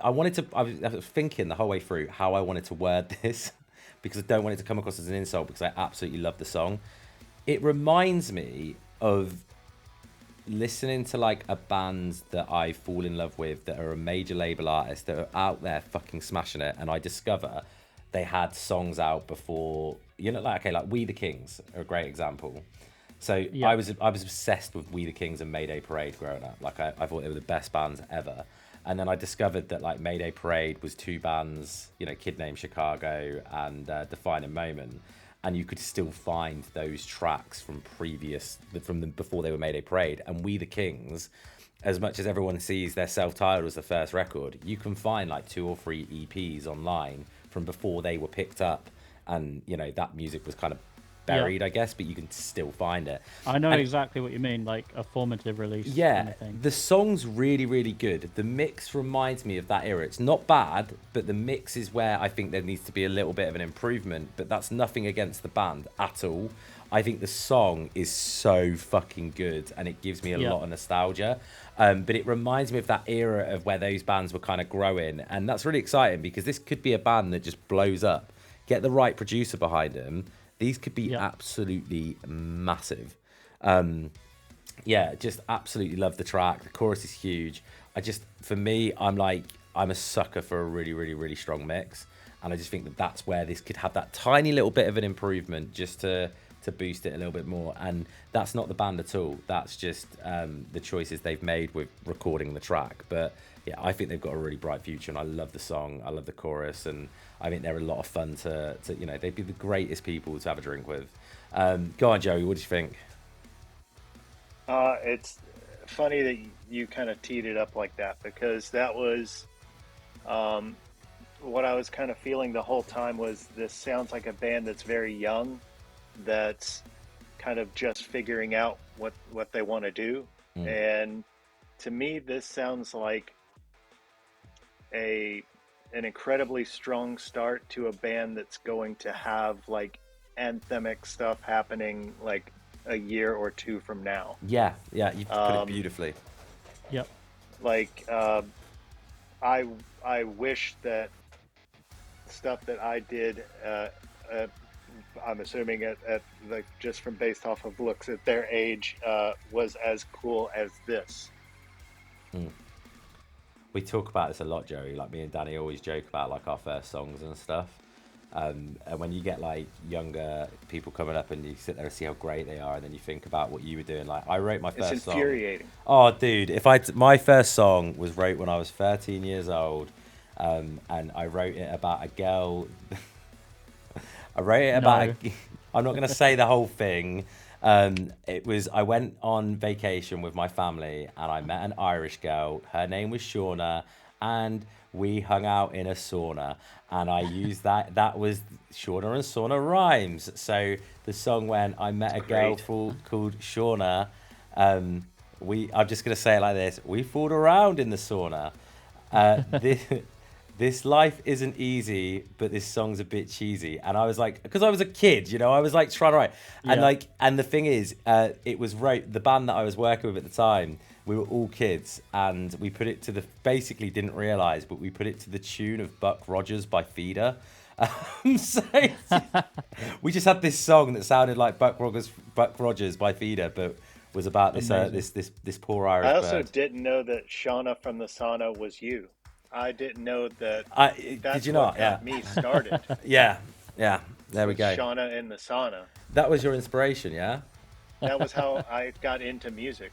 I was thinking the whole way through how I wanted to word this because I don't want it to come across as an insult because I absolutely love the song. It reminds me of listening to like a band that I fall in love with that are a major label artist that are out there fucking smashing it, and I discover they had songs out before, you know, like, okay, like We the Kings are a great example. So Yeah. I was obsessed with We the Kings and Mayday Parade growing up. Like I thought they were the best bands ever. And then I discovered that like Mayday Parade was two bands, you know, Kid Named Chicago and Defining Moment. And you could still find those tracks from before they were Mayday Parade. And We the Kings, as much as everyone sees their self-titled as the first record, you can find like 2 or 3 EPs online from before they were picked up. And, you know, that music was kind of buried, I guess, but you can still find it. I know And exactly what you mean, like a formative release. yeah, kind of thing. the song's really, really good. The mix reminds me of that era. It's not bad, but the mix is where I think there needs to be a little bit of an improvement, but that's nothing against the band at all. I think the song is so fucking good and it gives me a lot of nostalgia. But it reminds me of that era of where those bands were kind of growing. And that's really exciting because this could be a band that just blows up. Get the right producer behind them. These could be absolutely massive. Yeah, just absolutely love the track. The chorus is huge. For me, I'm a sucker for a really, really, really strong mix. And I just think that that's where this could have that tiny little bit of an improvement just to boost it a little bit more. And that's not the band at all. That's just the choices they've made with recording the track. But yeah, I think they've got a really bright future, and I love the song. I love the chorus, and I think they're a lot of fun to you know, they'd be the greatest people to have a drink with. Go on, Joey, what do you think? It's funny that you kind of teed it up like that, because that was what I was kind of feeling the whole time. Was this sounds like a band that's very young, that's kind of just figuring out what they want to do. And to me, this sounds like an incredibly strong start to a band that's going to have like anthemic stuff happening like a year or 2 from now. Yeah, you put it beautifully. Yep. Like I wish that stuff that I did, I'm assuming at like just from based off of looks at their age, was as cool as this. We talk about this a lot, Joey. Like me and Danny always joke about like our first songs and stuff. And when you get like younger people coming up and you sit there and see how great they are, and then you think about what you were doing. Like I wrote my first It's song. infuriating. Oh, dude! My first song was wrote when I was 13 years old, and I wrote it about a girl. I wrote it about. I'm not going to say the whole thing. It was, I went on vacation with my family and I met an Irish girl. Her name was Shauna, and we hung out in a sauna. And I used that was Shauna and sauna rhymes. So the song went, I met a girl called Shauna. I'm just going to say it like this. We fooled around in the sauna. This life isn't easy, but this song's a bit cheesy. And I was like, because I was a kid, you know, I was like trying to write. And and the thing is, it was the band that I was working with at the time, we were all kids, and we put it to basically didn't realize, but we put it to the tune of Buck Rogers by Feeder. So we just had this song that sounded like Buck Rogers by Feeder, but was about this poor Irish I also bird. didn't know that Shauna from the sauna was you. I didn't know that. That's did you what not? got me started. Yeah. There we go. Shauna in the sauna. That was your inspiration, yeah? That was how I got into music.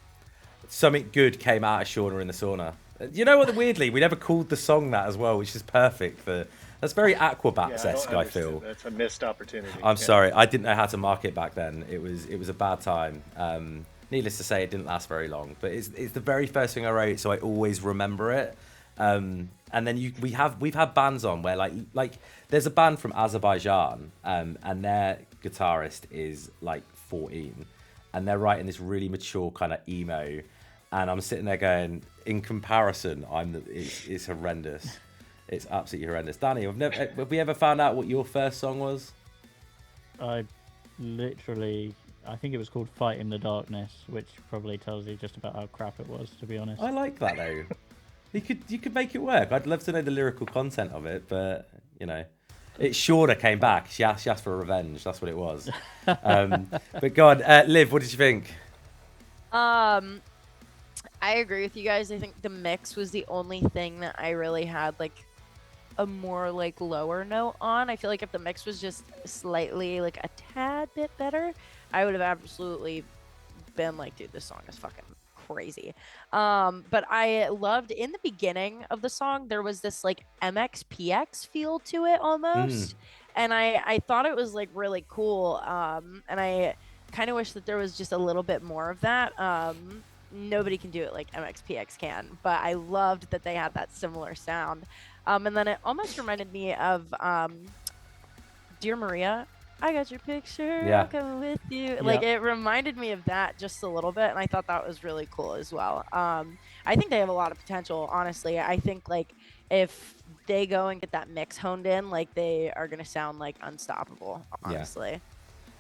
Something good came out of Shauna in the sauna. You know what? Weirdly, we never called the song that as well, which is perfect. That's very Aquabats-esque, I feel. That's a missed opportunity. I'm sorry, I didn't know how to market it back then. It was a bad time. Needless to say, it didn't last very long. But it's the very first thing I wrote, so I always remember it. And then we've had bands on where like there's a band from Azerbaijan, and their guitarist is like 14, and they're writing this really mature kind of emo, and I'm sitting there going, in comparison, it's horrendous. It's absolutely horrendous. Danny, have we ever found out what your first song was? I literally I think it was called Fight in the Darkness, which probably tells you just about how crap it was, to be honest. I like that though. You could make it work. I'd love to know the lyrical content of it, but you know, it Shorter came back. She asked for revenge. That's what it was. But go on, Liv, what did you think? I agree with you guys. I think the mix was the only thing that I really had like a more like lower note on. I feel like if the mix was just slightly like a tad bit better, I would have absolutely been like, dude, this song is fucking crazy. But I loved in the beginning of the song, there was this like MXPX feel to it almost. And I thought it was like really cool. And I kind of wish that there was just a little bit more of that. Nobody can do it like MXPX can, but I loved that they had that similar sound. And then it almost reminded me of Dear Maria, I got your picture, Yeah. I'm coming with you. Like, it reminded me of that just a little bit, and I thought that was really cool as well. I think they have a lot of potential, honestly. I think, like, if they go and get that mix honed in, like, they are going to sound, like, unstoppable, honestly. Yeah.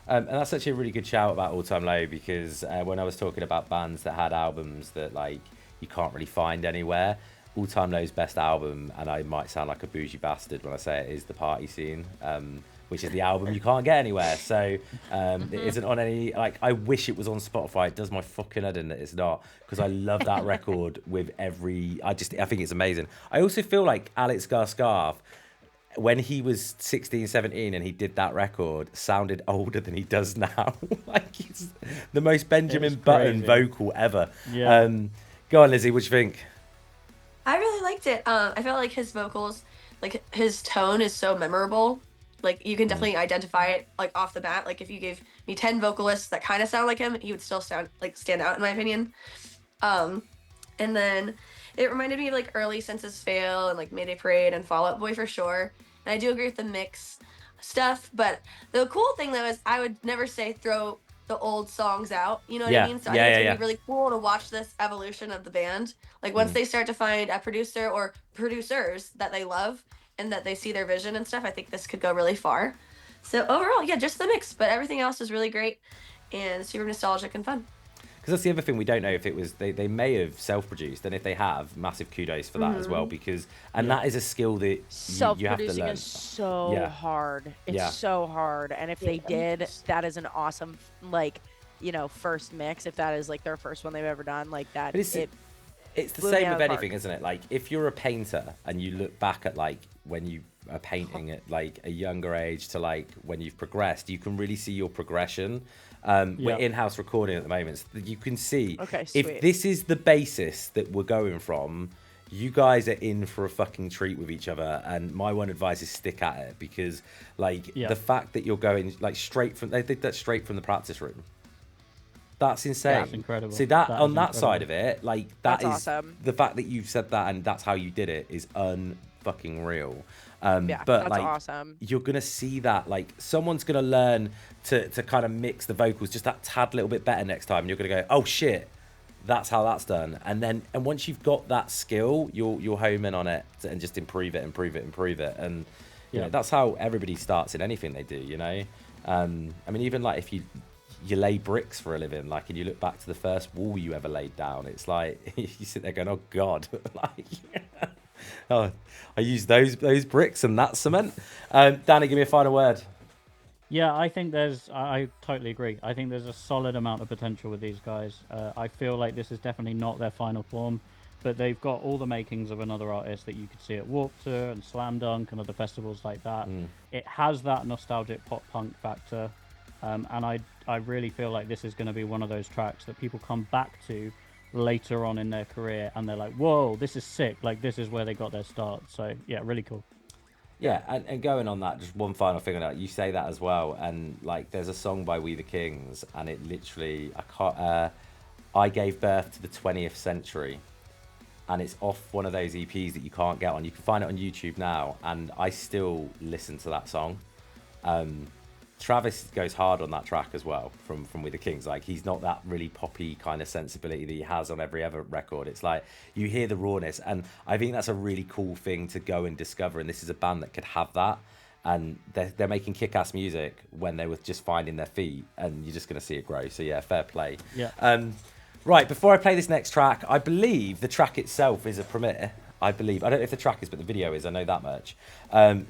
And that's actually a really good shout about All Time Low, because when I was talking about bands that had albums that like you can't really find anywhere, All Time Low's best album, and I might sound like a bougie bastard when I say it, is The Party Scene, which is the album you can't get anywhere. So it isn't on any, like, I wish it was on Spotify. It does my fucking head in that it's not, because I love that record with every, I think it's amazing. I also feel like Alex Skarsgård, when he was 16, 17 and he did that record, sounded older than he does now. Like, he's the most Benjamin Button vocal ever. Yeah. Go on, Lizzie, what do you think? I really liked it. I felt like his vocals, like his tone is so memorable. Like, you can definitely identify it like off the bat. Like, if you gave me 10 vocalists that kind of sound like him, he would still stand out in my opinion. And then it reminded me of like early Census Fail and like Mayday Parade and Fall Out Boy for sure. And I do agree with the mix stuff, but the cool thing though is I would never say throw the old songs out. You know what I mean? So I think it's gonna be really cool to watch this evolution of the band. Like, once they start to find a producer or producers that they love and that they see their vision and stuff, I think this could go really far. So overall, yeah, just the mix, but everything else is really great and super nostalgic and fun. Because that's the other thing, we don't know if it was, they may have self-produced, and if they have, massive kudos for that as well, because, and that is a skill that you have to Self-producing learn. is so hard. It's so hard. And if they did, that is an awesome, like, you know, first mix. If that is like their first one they've ever done, like that. But it's the same with anything, isn't it? Like, if you're a painter and you look back at like when you are painting at like a younger age to like when you've progressed, you can really see your progression. We're in-house recording at the moment, so you can see if this is the basis that we're going from, you guys are in for a fucking treat with each other. And my one advice is stick at it, because like the fact that you're going like straight from, they did that straight from the practice room. That's insane. That's incredible. See that on that side of it, like That's is awesome. The fact that you've said that and that's how you did it is unfucking real. But that's like, awesome. you're gonna see that like someone's gonna learn to kind of mix the vocals just that tad little bit better next time, and you're gonna go, oh shit, that's how that's done. And once you've got that skill, you'll home in on it and just improve it. And you know, that's how everybody starts in anything they do. You know, I mean, even like if you lay bricks for a living, like, and you look back to the first wall you ever laid down, it's like you sit there going, oh god, like. Oh, I used those bricks and that cement. Danny, give me a final word. Yeah, I think I totally agree. I think there's a solid amount of potential with these guys. I feel like this is definitely not their final form, but they've got all the makings of another artist that you could see at Warped Tour and Slam Dunk and other festivals like that. It has that nostalgic pop punk factor, and I really feel like this is going to be one of those tracks that people come back to later on in their career and they're like, whoa, this is sick, like this is where they got their start. So yeah, really cool. Yeah, and going on that, just one final thing on that, you say that as well, and like there's a song by We the Kings, and it literally, I gave birth to the 20th century, and it's off one of those EPs that you can't get on. You can find it on YouTube now, and I still listen to that song. Travis goes hard on that track as well from We the Kings. Like, he's not that really poppy kind of sensibility that he has on every other record. It's like you hear the rawness, and I think that's a really cool thing to go and discover, and this is a band that could have that. and they're making kick-ass music when they were just finding their feet, and you're just going to see it grow. So yeah, fair play. Yeah. Right, before I play this next track, I believe the track itself is a premiere. I don't know if the track is, but the video is. I know that much.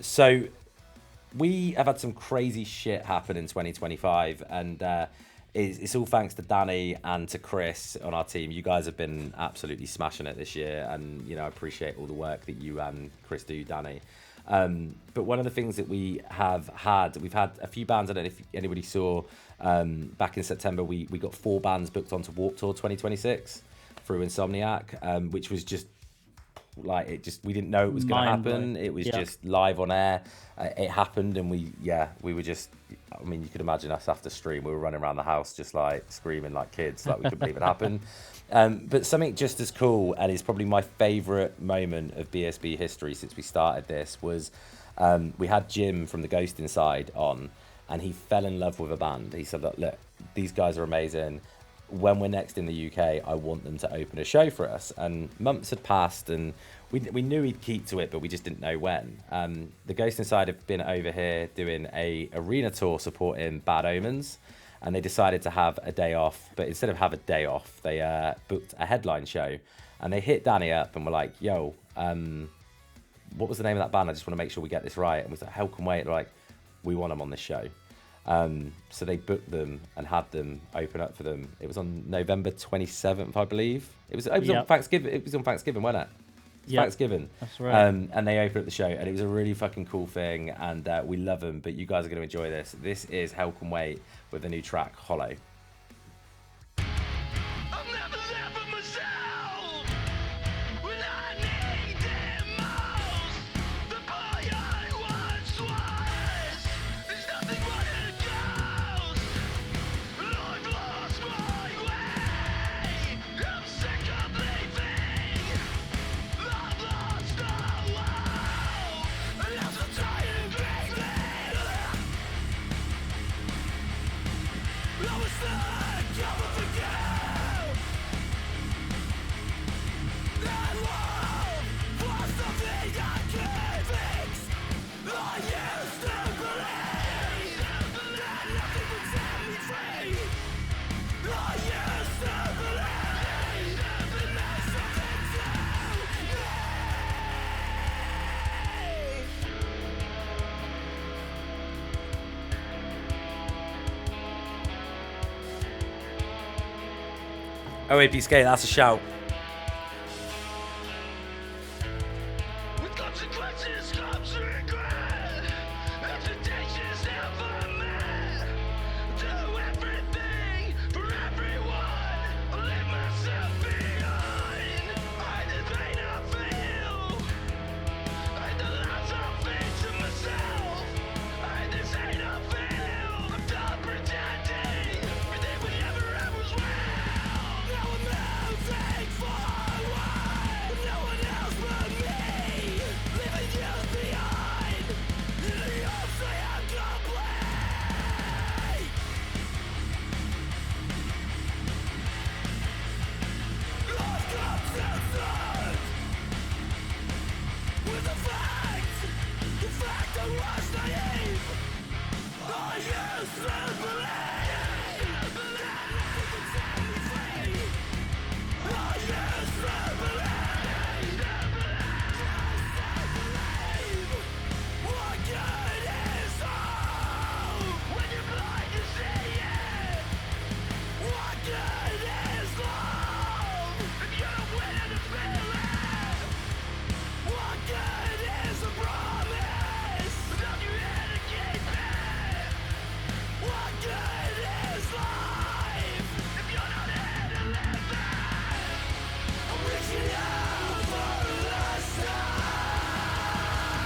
So we have had some crazy shit happen in 2025, and it's all thanks to Danny and to Chris on our team. You guys have been absolutely smashing it this year, and I appreciate all the work that you and Chris do, Danny. But one of the things that we've had a few bands. I don't know if anybody saw back in September, we got 4 bands booked onto Warped Tour 2026 through Insomniac, which was just like, we didn't know it was going to happen. It was just live on air. It happened, and we were just, I mean, you could imagine us after stream, we were running around the house just like screaming like kids, like we couldn't believe it happened. But something just as cool, and is probably my favorite moment of BSB history since we started this, was we had Jim from the Ghost Inside on, and he fell in love with a band. He said, look, these guys are amazing. When we're next in the UK, I want them to open a show for us. And months had passed, and we knew he'd keep to it, but we just didn't know when. The Ghost Inside have been over here doing a arena tour supporting Bad Omens, and they decided to have a day off. But instead of have a day off, they booked a headline show, and they hit Danny up and were like, yo, what was the name of that band? I just want to make sure we get this right. And we was like, Hell Can Wait. They're like, we want them on this show. So they booked them and had them open up for them. It was on November 27th, I believe. It was on Thanksgiving. It was on Thanksgiving, wasn't it? Thanksgiving. That's right. And they opened up the show, and it was a really fucking cool thing, and we love them, but you guys are going to enjoy this. This is Hell Can Wait with the new track, Hollow. OAP Skate, that's a shout.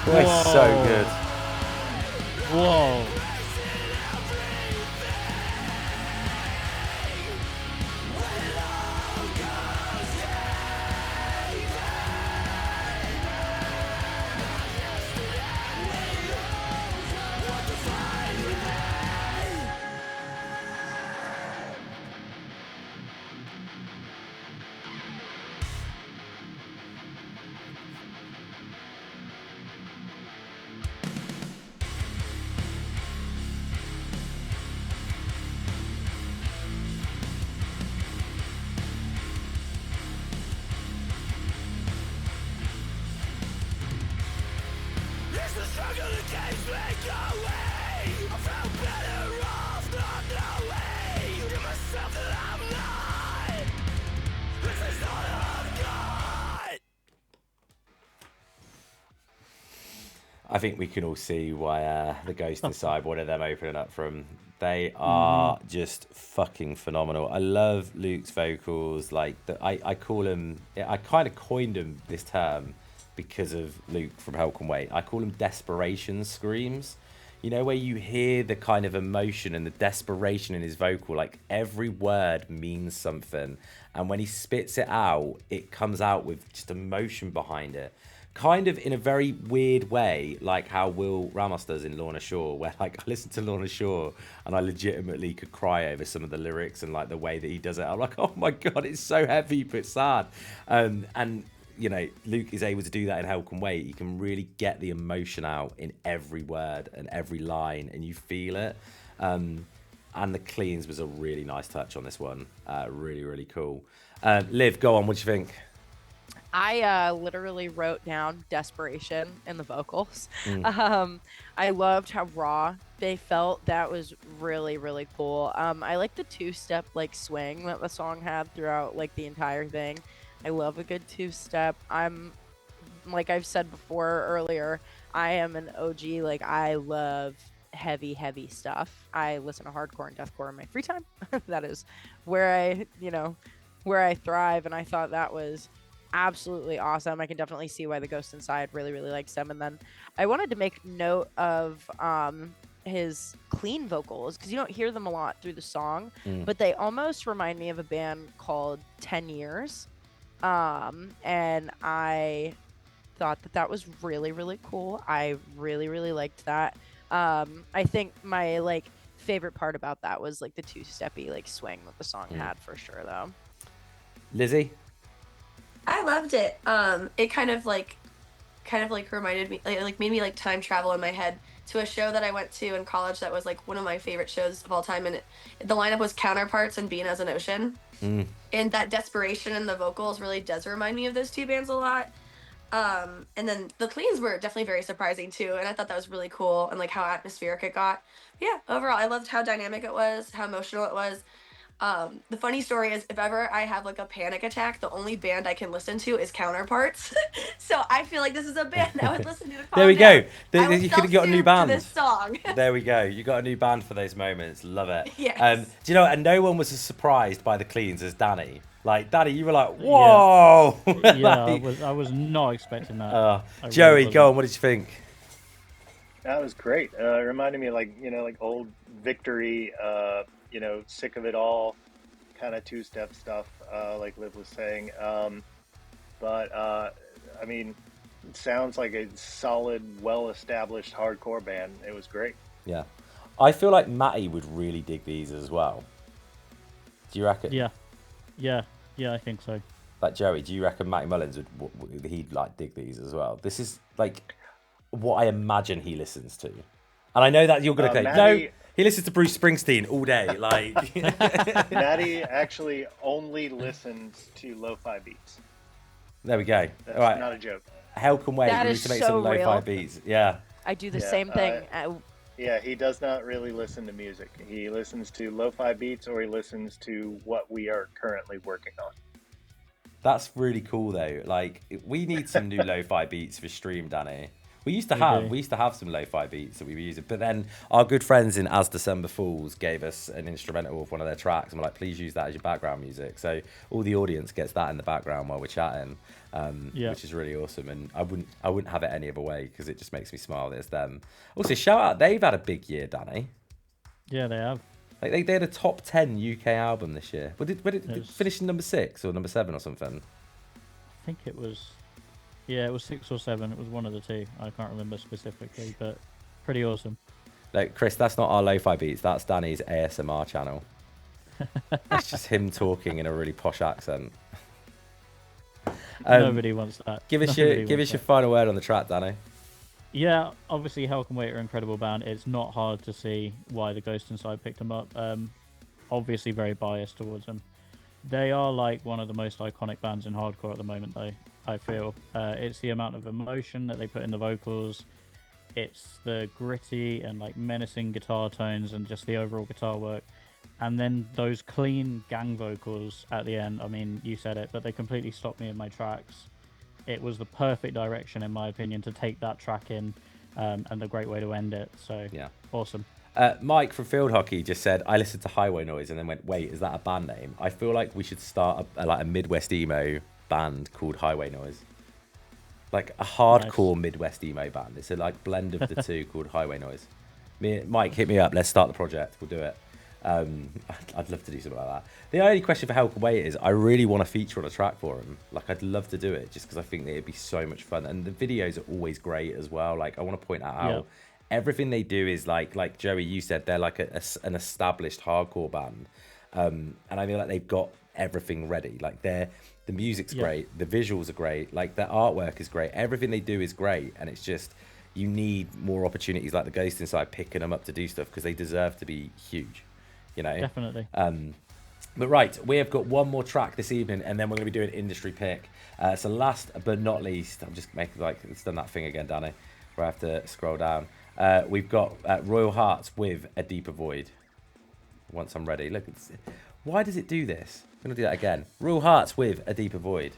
It's so good. Whoa. I think we can all see why the Ghost decide one of them opening up from. They are just fucking phenomenal. I love Luke's vocals. Like I call him. I kind of coined him this term because of Luke from Hell Can Wait. I call him desperation screams. You know, where you hear the kind of emotion and the desperation in his vocal. Like every word means something, and when he spits it out, it comes out with just emotion behind it. Kind of in a very weird way, like how Will Ramos does in Lorna Shore, where like I listen to Lorna Shore and I legitimately could cry over some of the lyrics and like the way that he does it. I'm like, oh my god, it's so heavy but sad. And you know, Luke is able to do that in Hell Can Wait. You can really get the emotion out in every word and every line, and you feel it. And the cleans was a really nice touch on this one. Really, really cool. Liv, go on. What do you think? I literally wrote down desperation in the vocals. I loved how raw they felt. That was really, really cool. I like the two-step like swing that the song had throughout like the entire thing. I love a good two-step. I'm, like I've said before earlier, I am an OG. Like I love heavy, heavy stuff. I listen to hardcore and deathcore in my free time. That is where I thrive. And I thought that was absolutely awesome. I can definitely see why the Ghost Inside really, really likes them. And then I wanted to make note of his clean vocals because you don't hear them a lot through the song, but they almost remind me of a band called 10 Years. And I thought that was really, really cool. I really, really liked that. I think my like favorite part about that was like the two-steppy like swing that the song had for sure though. Lizzie? I loved it. It kind of like reminded me, like made me like time travel in my head to a show that I went to in college that was like one of my favorite shows of all time, and the lineup was Counterparts and Being as an Ocean. And that desperation in the vocals really does remind me of those two bands a lot. And then the cleans were definitely very surprising too, and I thought that was really cool and like how atmospheric it got. But yeah, overall, I loved how dynamic it was, how emotional it was. The funny story is if ever I have like a panic attack, the only band I can listen to is Counterparts. So I feel like this is a band I would listen to. There we go. You could have got a new band. this song. There we go. You got a new band for those moments. Love it. Yes. Do you know? And no one was as surprised by the cleans as Danny. Like Danny, you were like, "Whoa!" Yeah, like, I was not expecting that. Joey, really go on. What did you think? That was great. It reminded me of like old Victory, Sick of It All kind of two-step stuff, like Liv was saying. But I mean, it sounds like a solid, well-established hardcore band. It was great. Yeah. I feel like Matty would really dig these as well. Do you reckon? Yeah, I think so. Like Joey, do you reckon Matty Mullins he'd like dig these as well? This is like what I imagine he listens to. And I know that you're going to say, no, he listens to Bruce Springsteen all day. Like Matty actually only listens to lo-fi beats. There we go. That's all right. not a joke. Hell Can Wait. That We need is to make so some lo-fi real. beats. Yeah. I do the same thing. Yeah, he does not really listen to music. He listens to lo-fi beats or he listens to what we are currently working on. That's really cool though. Like we need some new lo-fi beats for stream, Danny. We used to have some lo-fi beats that we were using, but then our good friends in As December Falls gave us an instrumental of one of their tracks, and we're like, please use that as your background music. So all the audience gets that in the background while we're chatting, which is really awesome. And I wouldn't have it any other way because it just makes me smile that it's them. Also, shout out, they've had a big year, Danny. Yeah, they have. Like they had a top 10 UK album this year. Did it finish in number 6 or number 7 or something? I think it was. Yeah, it was 6 or 7. It was one of the two. I can't remember specifically, but pretty awesome. Like Chris, that's not our lo-fi beats. That's Danny's ASMR channel. That's just him talking in a really posh accent. Nobody wants that. Give us your final word on the track, Danny. Yeah, obviously Hell Can Wait are an incredible band. It's not hard to see why the Ghost Inside picked them up. Obviously very biased towards them. They are like one of the most iconic bands in hardcore at the moment, though, I feel. It's the amount of emotion that they put in the vocals. It's the gritty and like menacing guitar tones and just the overall guitar work. And then those clean gang vocals at the end. I mean, you said it, but they completely stopped me in my tracks. It was the perfect direction, in my opinion, to take that track in, and a great way to end it. So, Yeah. awesome. Mike from Field Hockey just said, I listened to Highway Noise and then went, wait, is that a band name? I feel like we should start a Midwest emo band called Highway Noise. Like a hardcore Midwest emo band. It's a like blend of the two called Highway Noise. Mike, hit me up. Let's start the project. We'll do it. I'd love to do something like that. The only question for Hell Can Wait is I really want to feature on a track for him. Like, I'd love to do it just because I think that it'd be so much fun. And the videos are always great as well. Like, I want to point out how everything they do is like Joey, you said, they're like an established hardcore band. And I feel like they've got everything ready. Like, the music's great. The visuals are great. Like, their artwork is great. Everything they do is great. And it's just, you need more opportunities like the Ghost Inside picking them up to do stuff because they deserve to be huge. You know, Definitely. But right, we have got one more track this evening, and then we're going to be doing industry pick. So last but not least, I'm just making like it's done that thing again, Danny, where I have to scroll down. We've got Royal Hearts with A Deeper Void. Once I'm ready, look, why does it do this? I'm going to do that again. Royal Hearts with A Deeper Void.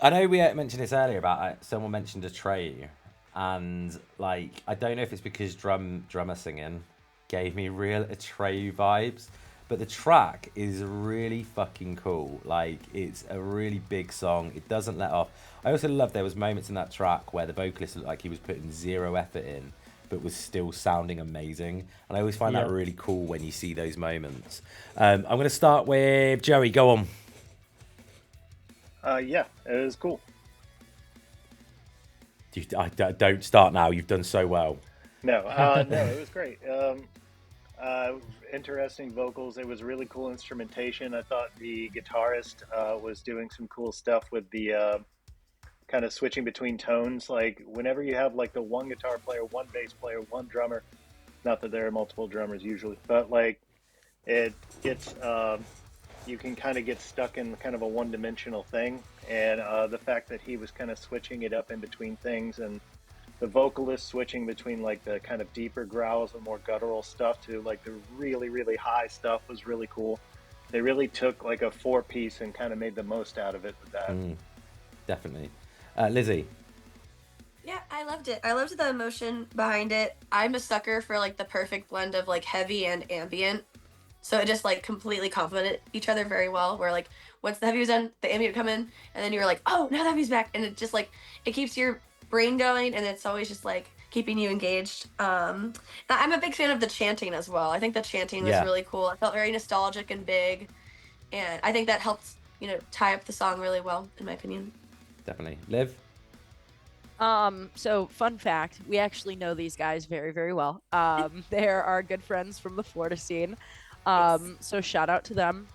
I know we mentioned this earlier about someone mentioned a tray, and like I don't know if it's because drummer singing gave me real Atreyu vibes, but the track is really fucking cool. Like it's a really big song. It doesn't let off. I also love there was moments in that track where the vocalist looked like he was putting zero effort in, but was still sounding amazing. And I always find that really cool when you see those moments. I'm going to start with Joey. Go on. Yeah, it was cool. Don't start now. You've done so well. No, no, it was great. Interesting vocals. It was really cool instrumentation. I thought the guitarist was doing some cool stuff with the kind of switching between tones. Like whenever you have like the one guitar player, one bass player, one drummer, not that there are multiple drummers usually, but like it gets, you can kind of get stuck in kind of a one-dimensional thing. And the fact that he was kind of switching it up in between things, and the vocalist switching between like the kind of deeper growls and more guttural stuff to like the really, really high stuff was really cool. They really took like a four-piece and kind of made the most out of it with that. Definitely. Lizzie. Yeah, I loved it. I loved the emotion behind it. I'm a sucker for like the perfect blend of like heavy and ambient. So it just like completely complemented each other very well. Where like once the heavy was done, the ambient would come in, and then you were like, oh, now the heavy's back, and it just like it keeps your brain going, and it's always just like keeping you engaged. I'm a big fan of the chanting as well. I think the chanting was really cool. It felt very nostalgic and big, and I think that helped tie up the song really well, in my opinion. Definitely. Liv? So fun fact, we actually know these guys very, very well. They're our good friends from the Florida scene. So shout out to them.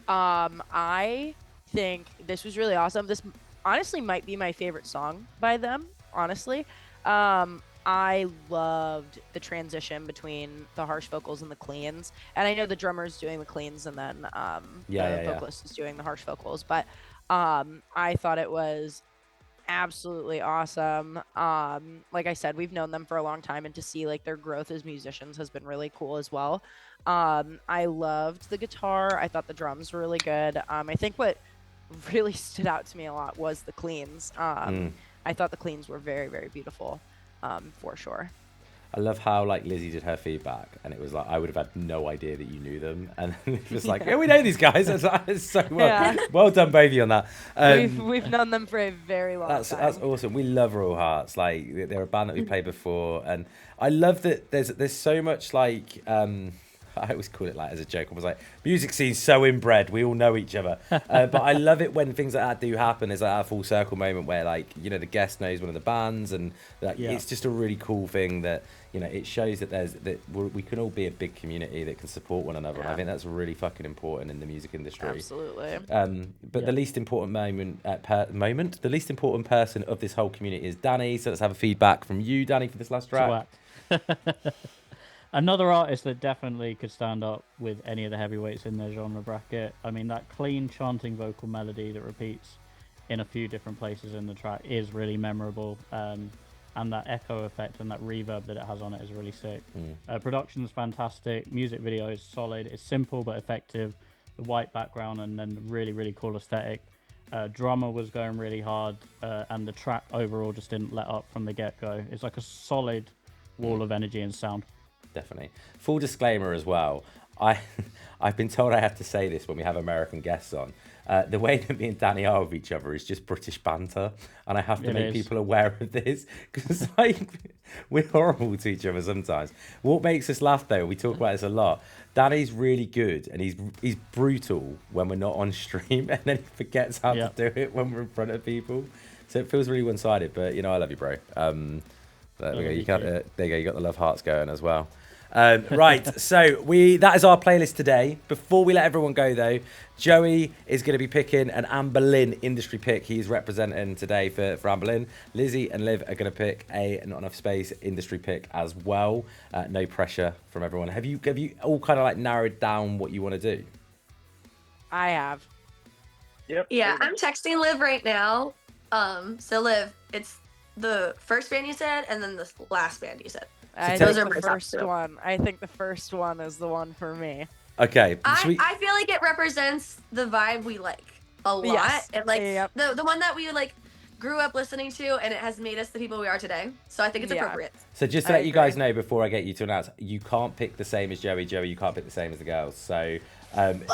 I think this was really awesome. This honestly might be my favorite song by them, honestly. I loved the transition between the harsh vocals and the cleans. And I know the drummer's doing the cleans and then the vocalist is doing the harsh vocals, but I thought it was absolutely awesome. Like I said, we've known them for a long time, and to see like their growth as musicians has been really cool as well. I loved the guitar. I thought the drums were really good. I think what really stood out to me a lot was the cleans. I thought the cleans were very, very beautiful, for sure. I love how like Lizzie did her feedback, and it was like I would have had no idea that you knew them, and it was like, yeah, we know these guys. It's so well done, baby, on that. We've known them for a very long time. That's awesome. We love Royal Hearts. Like they're a band that we played before, and I love that there's so much like. I always call it like as a joke. I was like, music scene's so inbred. We all know each other. But I love it when things like that do happen. There's like a full circle moment where like, the guest knows one of the bands, and like, it's just a really cool thing that, it shows that we can all be a big community that can support one another. And I think that's really fucking important in the music industry. Absolutely. But the least important the least important person of this whole community is Danny. So let's have a feedback from you, Danny, for this last track. Another artist that definitely could stand up with any of the heavyweights in their genre bracket. I mean, that clean chanting vocal melody that repeats in a few different places in the track is really memorable. And that echo effect and that reverb that it has on it is really sick. Production is fantastic. Music video is solid. It's simple but effective. The white background and then the really, really cool aesthetic. Drummer was going really hard, and the track overall just didn't let up from the get-go. It's like a solid wall of energy and sound. Definitely. Full disclaimer as well. I've been told I have to say this when we have American guests on. The way that me and Danny are with each other is just British banter, and I have to make people aware of this because like we're horrible to each other sometimes. What makes us laugh though, we talk about this a lot. Danny's really good, and he's brutal when we're not on stream, and then he forgets how to do it when we're in front of people. So it feels really one-sided. But I love you, bro. There we go. You got the love hearts going as well. Right, so that is our playlist today. Before we let everyone go though, Joey is going to be picking an Anberlin industry pick. He's representing today for Anberlin. Lizzie and Liv are going to pick a Not Enough Space industry pick as well. No pressure from everyone. Have you all kind of like narrowed down what you want to do? I have. Yep. Yeah, I'm texting Liv right now. So Liv, it's the first band you said, and then the last band you said. I think the first one. I think the first one is the one for me. Okay. I feel like it represents the vibe we like. a lot. Yes. And like Yep. the one that we like grew up listening to, and it has made us the people we are today. So I think it's Yeah. appropriate. So just to I let you guys agree. know before I get you to announce, you can't pick the same as Joey. Joey, you can't pick the same as the girls. So, Okay.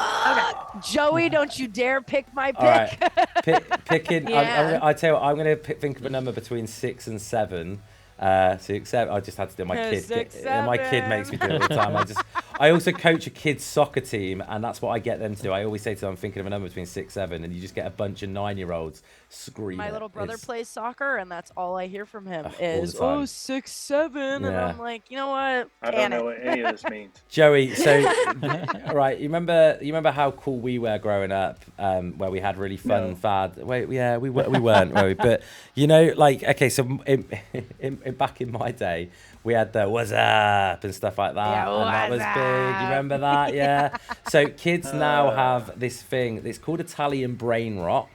Joey, don't you dare pick my all right, pick. picking. Yeah. I tell you what, I'm gonna think of a number between 6 and 7. 6, 7. I just had to do my kid. 6, My kid makes me do it all the time. I also coach a kids soccer team, and that's what I get them to do. I always say to them, I'm thinking of a number between 6, 7, and you just get a bunch of 9-year-olds screaming. My little brother plays soccer, and that's all I hear from him the is, time. 6, 7. And Yeah. I'm like, you know what? I don't know what any of this means. Joey, so right, you remember how cool we were growing up, where we had really fun No. fad. Wait, yeah, we weren't, were we? But you know, like, okay, so back in my day, we had the "What's up" and stuff like that, Yeah, and that was what's big. You up? remember that? Yeah. So kids now have this thing. It's called Italian brain rot.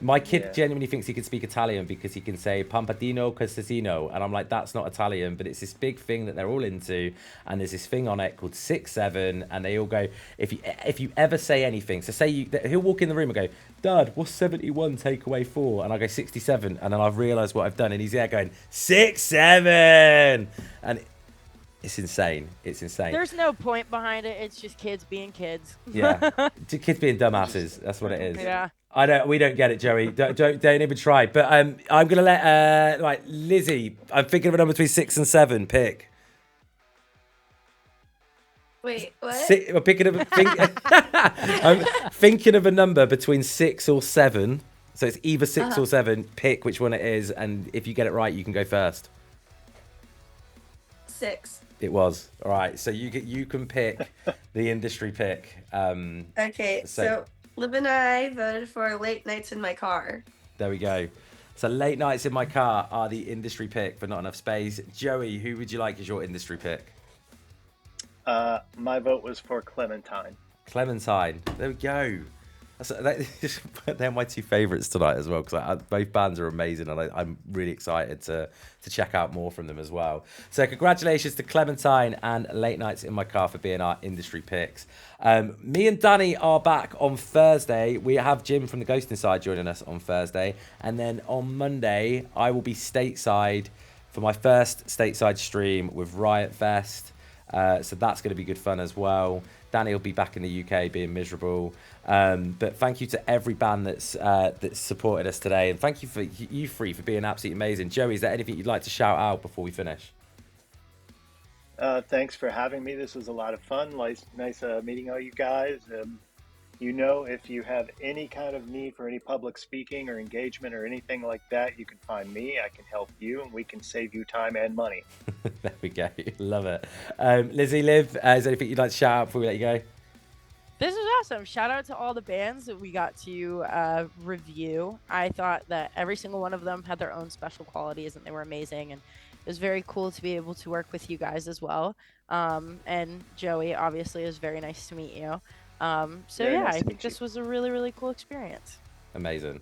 My kid Yeah. genuinely thinks he can speak Italian because he can say Pampadino Casasino, and I'm like, that's not Italian, but it's this big thing that they're all into, and there's this thing on it called 6, 7, and they all go, if you ever say anything, so say he'll walk in the room and go, Dad, what's 71 take away 4? And I go 67, and then I've realised what I've done, and he's there going 6, 7, and it's insane. It's insane. There's no point behind it. It's just kids being kids. Yeah, kids being dumbasses. That's what it is. Yeah. I don't. We don't get it, Joey. Don't even try. But I'm gonna let like Lizzie. I'm thinking of a number between 6 and 7. Pick. Wait, what? I'm picking of. I'm thinking of a number between 6 or 7. So it's either 6 or 7. Pick which one it is, and if you get it right, you can go first. 6. It was all right. So you can pick the industry pick. Okay, So- so Liv and I voted for Late Nights in My Car. There we go. So Late Nights in My Car are the industry pick for Not Enough Space. Joey, who would you like as your industry pick? My vote was for Clementine. Clementine. There we go. They're my two favourites tonight as well, because both bands are amazing, and I'm really excited to check out more from them as well. So congratulations to Clementine and Late Nights in My Car for being our industry picks. Me and Danny are back on Thursday. We have Jim from the Ghost Inside joining us on Thursday, and then on Monday I will be stateside for my first stateside stream with Riot Fest. So that's going to be good fun as well. Danny will be back in the UK being miserable. But thank you to every band that's supported us today. And thank you for you three for being absolutely amazing. Joey, is there anything you'd like to shout out before we finish? Thanks for having me. This was a lot of fun. Nice meeting all you guys. You know, if you have any kind of need for any public speaking or engagement or anything like that, you can find me. I can help you, and we can save you time and money. There we go. Love it. Lizzie, Liv, is there anything you'd like to shout out before we let you go? This was awesome. Shout out to all the bands that we got to review. I thought that every single one of them had their own special qualities, and they were amazing. And it was very cool to be able to work with you guys as well. And Joey, obviously, it was very nice to meet you. Very nice I to think meet you. this was a really, really cool experience. Amazing.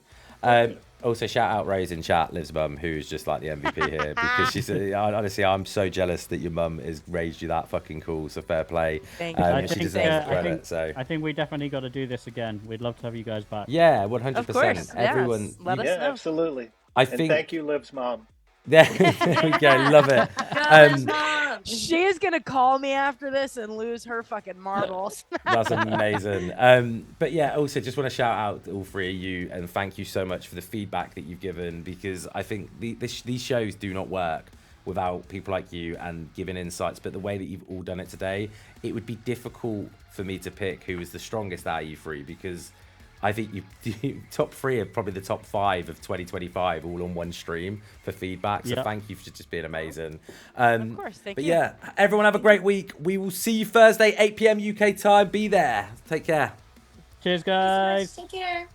Also, shout out Rose in chat, Liv's mum, who's just like the MVP here, because she's honestly, I'm so jealous that your mum has raised you that fucking cool. So fair play. Thank you. She deserves the credit. I think we definitely got to do this again. We'd love to have you guys back. Yeah, 100%. Of course, Everyone, yes. Let us Yeah, know. absolutely. I And think. thank you, Liv's mom. There we go. Love it. Mom! She is gonna call me after this and lose her fucking marbles. That's amazing. But yeah, also just want to shout out all three of you and thank you so much for the feedback that you've given, because I think these shows do not work without people like you and giving insights. But the way that you've all done it today, it would be difficult for me to pick who was the strongest out of you three, because I think you top three are probably the top 5 of 2025 all on one stream for feedback. So Yep. thank you for just being amazing. Of course, thank But you. yeah, everyone have a great week. We will see you Thursday, 8 p.m. UK time. Be there. Take care. Cheers, guys. Take care.